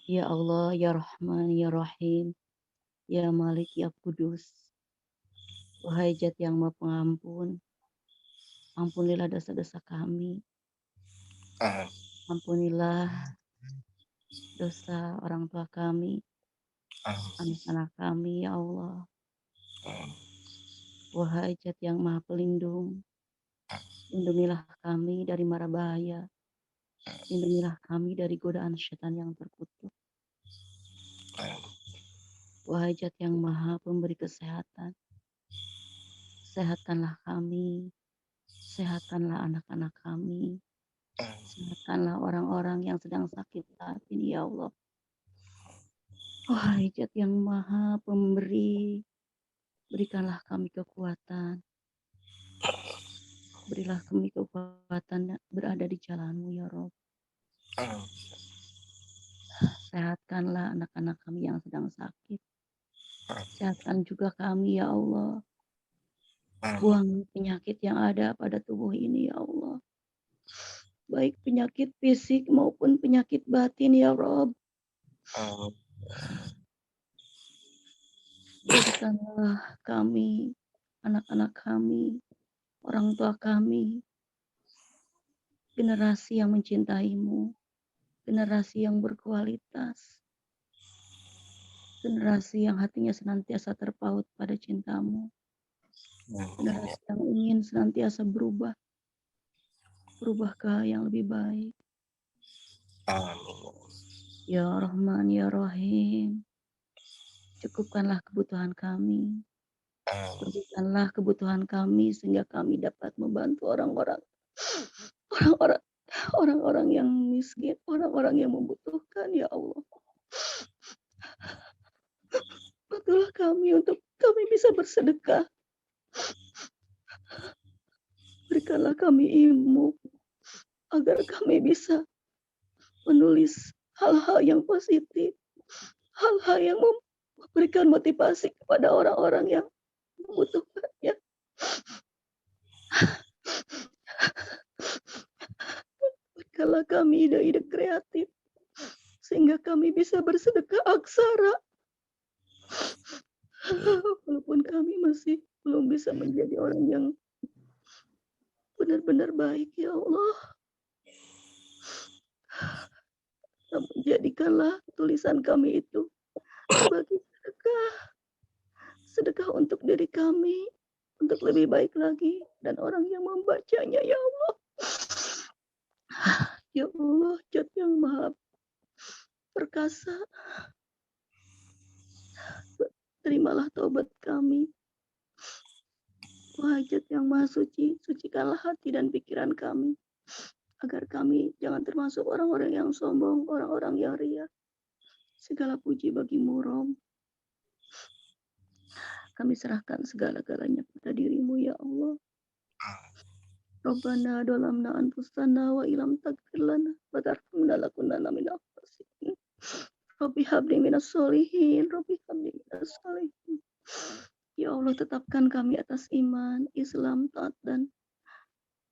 Ya Allah, Ya Rahman, Ya Rahim, Ya Malik, Ya Kudus. Wahai zat yang maha pengampun, ampunilah dosa-dosa kami. Ampunilah dosa orang tua kami, anak-anak kami, ya Allah. Wahai Zat yang Maha Pelindung, lindungilah kami dari mara bahaya, lindungilah kami dari godaan setan yang terkutuk. Wahai Zat yang Maha Pemberi kesehatan, sehatkanlah kami, sehatkanlah anak-anak kami, sehatkanlah orang-orang yang sedang sakit saat ini, ya Allah. Wahai Zat yang Maha Pemberi, berikanlah kami kekuatan, berilah kami kekuatan berada di jalan-Mu, ya Rob. Sehatkanlah anak-anak kami yang sedang sakit. Sehatkan juga kami, ya Allah. Buang penyakit yang ada pada tubuh ini, ya Allah. Baik penyakit fisik maupun penyakit batin, ya Rob. Jadikanlah kami, anak-anak kami, orang tua kami, generasi yang mencintai-Mu, generasi yang berkualitas, generasi yang hatinya senantiasa terpaut pada cinta-Mu, generasi yang ingin senantiasa berubah ke yang lebih baik. Ya Rahman, Ya Rahim, cukupkanlah kebutuhan kami, berikanlah kebutuhan kami sehingga kami dapat membantu orang-orang yang miskin, orang-orang yang membutuhkan, ya Allah. Bantulah kami untuk kami bisa bersedekah. Berikanlah kami ilmu agar kami bisa menulis hal-hal yang positif, hal-hal yang memberikan motivasi kepada orang-orang yang membutuhkannya. Berikanlah kami ide-ide kreatif sehingga kami bisa bersedekah aksara. Walaupun kami masih belum bisa menjadi orang yang benar-benar baik, ya Allah. Namun jadikanlah tulisan kami itu sebagai sedekah untuk diri kami, untuk lebih baik lagi, dan orang yang membacanya, ya Allah. Ya Allah, Zat yang Maha Perkasa, terimalah taubat kami. Wahai Zat yang Maha Suci, sucikanlah hati dan pikiran kami, agar kami jangan termasuk orang-orang yang sombong, orang-orang yang riya. Segala puji bagimu, Rob. Kami serahkan segala-galanya pada dirimu, ya Allah. Rabbana dolamna anfusana wa ilam taghfir lana wa tarhamna lakunanna minal khasirin. Rabbi habli minas solihin, Rabbi habli minas solihin. Ya Allah, tetapkan kami atas iman, Islam, taat, dan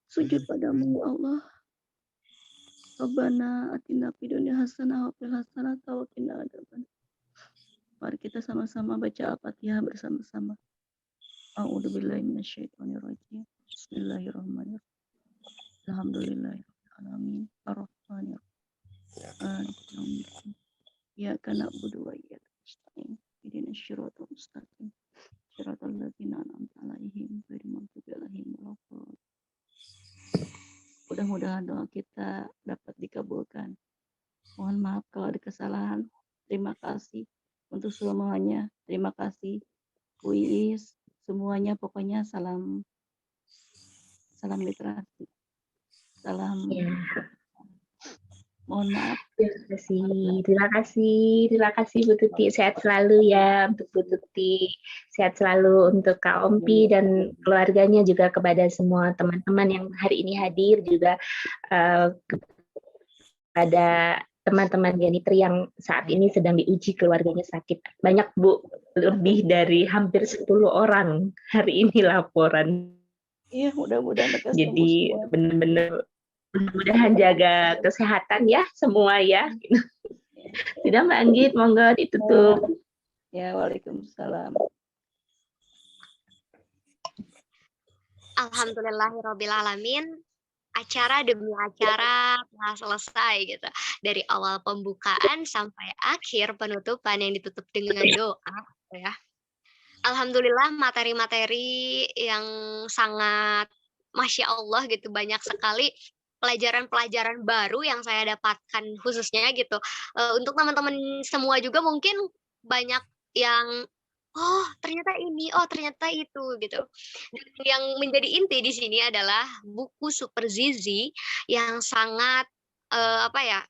sujud padamu, ya Allah. Rabbana atina fid dunya hasanah wa fil hasanah wa qina adzabannar. Mari kita sama-sama baca Al-Fatihah bersama-sama. A'udzubillahi minasyaitonirrajim. Bismillahirrahmanirrahim. Alhamdulillahirabbil alamin. Arrahmanirrahim. Maliki yaumiddin. Iyyaka na'budu wa iyyaka nasta'in. Ihdinas siratal mustaqim. Siratal ladzina an'amta 'alaihim ghairil maghdubi 'alaihim waladdallin. Mudah-mudahan doa kita dapat dikabulkan. Mohon maaf kalau ada kesalahan. Terima kasih untuk semuanya. Terima kasih Bu Iis. Semuanya pokoknya salam literasi. Salam. Ya. Mohon maaf. Terima kasih Bu Tuti. Sehat selalu ya untuk Bu Tuti. Sehat selalu untuk Kak Ompi dan keluarganya, juga kepada semua teman-teman yang hari ini hadir, juga pada teman-teman Genitri yang saat ini sedang diuji keluarganya sakit. Banyak Bu, lebih dari hampir 10 orang hari ini laporan. Iya, mudah-mudahan mereka Jadi benar-benar mudah-mudahan jaga kesehatan ya semua ya. Tidak Mbak Anggit, monggo ditutup. Ya, waalaikumsalam. Alhamdulillahirabbil alamin. acara demi acara telah selesai gitu. Dari awal pembukaan sampai akhir penutupan yang ditutup dengan doa ya. Alhamdulillah materi-materi yang sangat Masya Allah gitu, banyak sekali pelajaran-pelajaran baru yang saya dapatkan khususnya gitu. Untuk teman-teman semua juga mungkin banyak yang, "Oh ternyata ini, oh ternyata itu," gitu. Dan yang menjadi inti di sini adalah buku Super Zizi yang sangat, apa ya,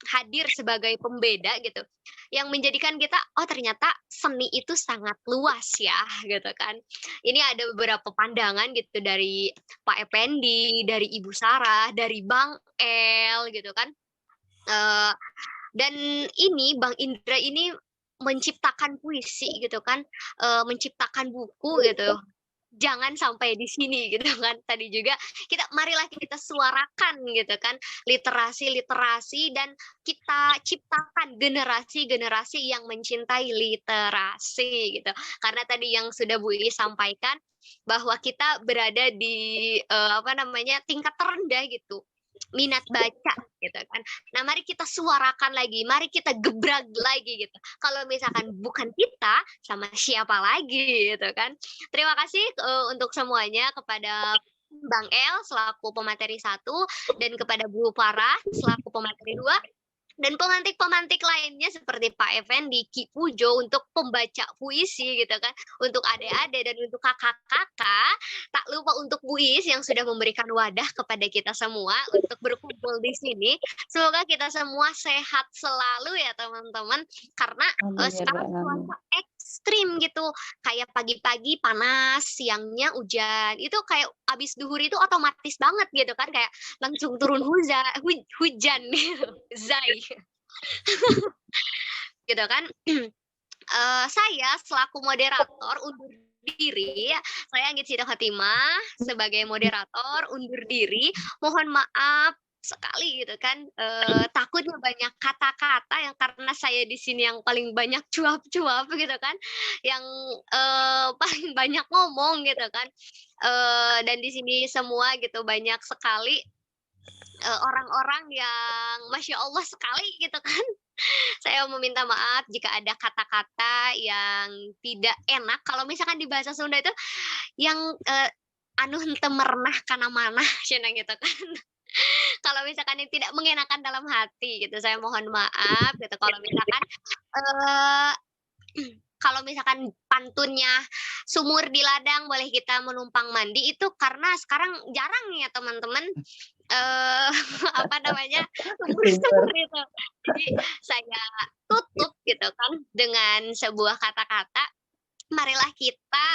hadir sebagai pembeda gitu, yang menjadikan kita, oh ternyata seni itu sangat luas ya, gitu kan. Ini ada beberapa pandangan gitu dari Pak Effendi, dari Ibu Sarah, dari Bang El gitu kan. Dan ini Bang Indra ini menciptakan puisi gitu kan, menciptakan buku gitu. Jangan sampai di sini gitu kan. Tadi juga marilah kita suarakan gitu kan literasi-literasi dan kita ciptakan generasi-generasi yang mencintai literasi gitu. Karena tadi yang sudah Bu Iis sampaikan bahwa kita berada di tingkat terendah gitu. Minat baca gitu kan. Nah, mari kita suarakan lagi, mari kita gebrak lagi gitu. Kalau misalkan bukan kita, sama siapa lagi gitu kan. Terima kasih untuk semuanya kepada Bang El selaku pemateri 1 dan kepada Bu Farah selaku pemateri 2. Dan pemantik-pemantik lainnya seperti Pak Effendi, Ki Pujo untuk pembaca puisi gitu kan, untuk adik-adik dan untuk kakak-kakak, tak lupa untuk Bu Iis yang sudah memberikan wadah kepada kita semua untuk berkumpul di sini. Semoga kita semua sehat selalu ya teman-teman, karena sekarang cuaca ekstrim gitu, kayak pagi-pagi panas, siangnya hujan, itu kayak abis duhur itu otomatis banget gitu kan, kayak langsung turun hujan gitu, zai. Gitu kan. Saya selaku moderator undur diri, saya Anggit Sida Khatimah sebagai moderator undur diri. Mohon maaf sekali gitu kan, takutnya banyak kata-kata yang karena saya di sini yang paling banyak cuap-cuap gitu kan, yang paling banyak ngomong gitu kan, dan di sini semua gitu banyak sekali orang-orang yang Masya Allah sekali gitu kan. Saya meminta maaf jika ada kata-kata yang tidak enak. Kalau misalkan di bahasa Sunda itu yang anu henteu merenah kana manah cenah gitu kan. Kalau misalkan yang tidak mengenakan dalam hati gitu, saya mohon maaf gitu. Kalau misalkan pantunnya sumur di ladang boleh kita menumpang mandi, itu karena sekarang jarang ya teman-teman sumur itu. Jadi saya tutup gitu kan dengan sebuah kata-kata, marilah kita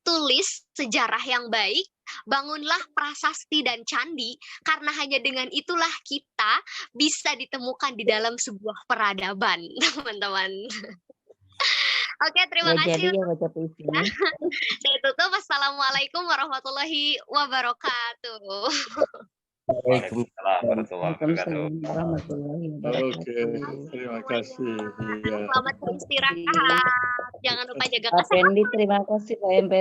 tulis sejarah yang baik, bangunlah prasasti dan candi, karena hanya dengan itulah kita bisa ditemukan di dalam sebuah peradaban, teman-teman. Oke, terima kasih. baca puisi. Saya tutup. Assalamualaikum warahmatullahi wabarakatuh. Waalaikumsalam warahmatullahi wabarakatuh. Warahmatullahi Oke, terima kasih. Iya. Selamat beristirahat. Jangan lupa jaga Pak kesehatan. Pendi, terima kasih Pak MP.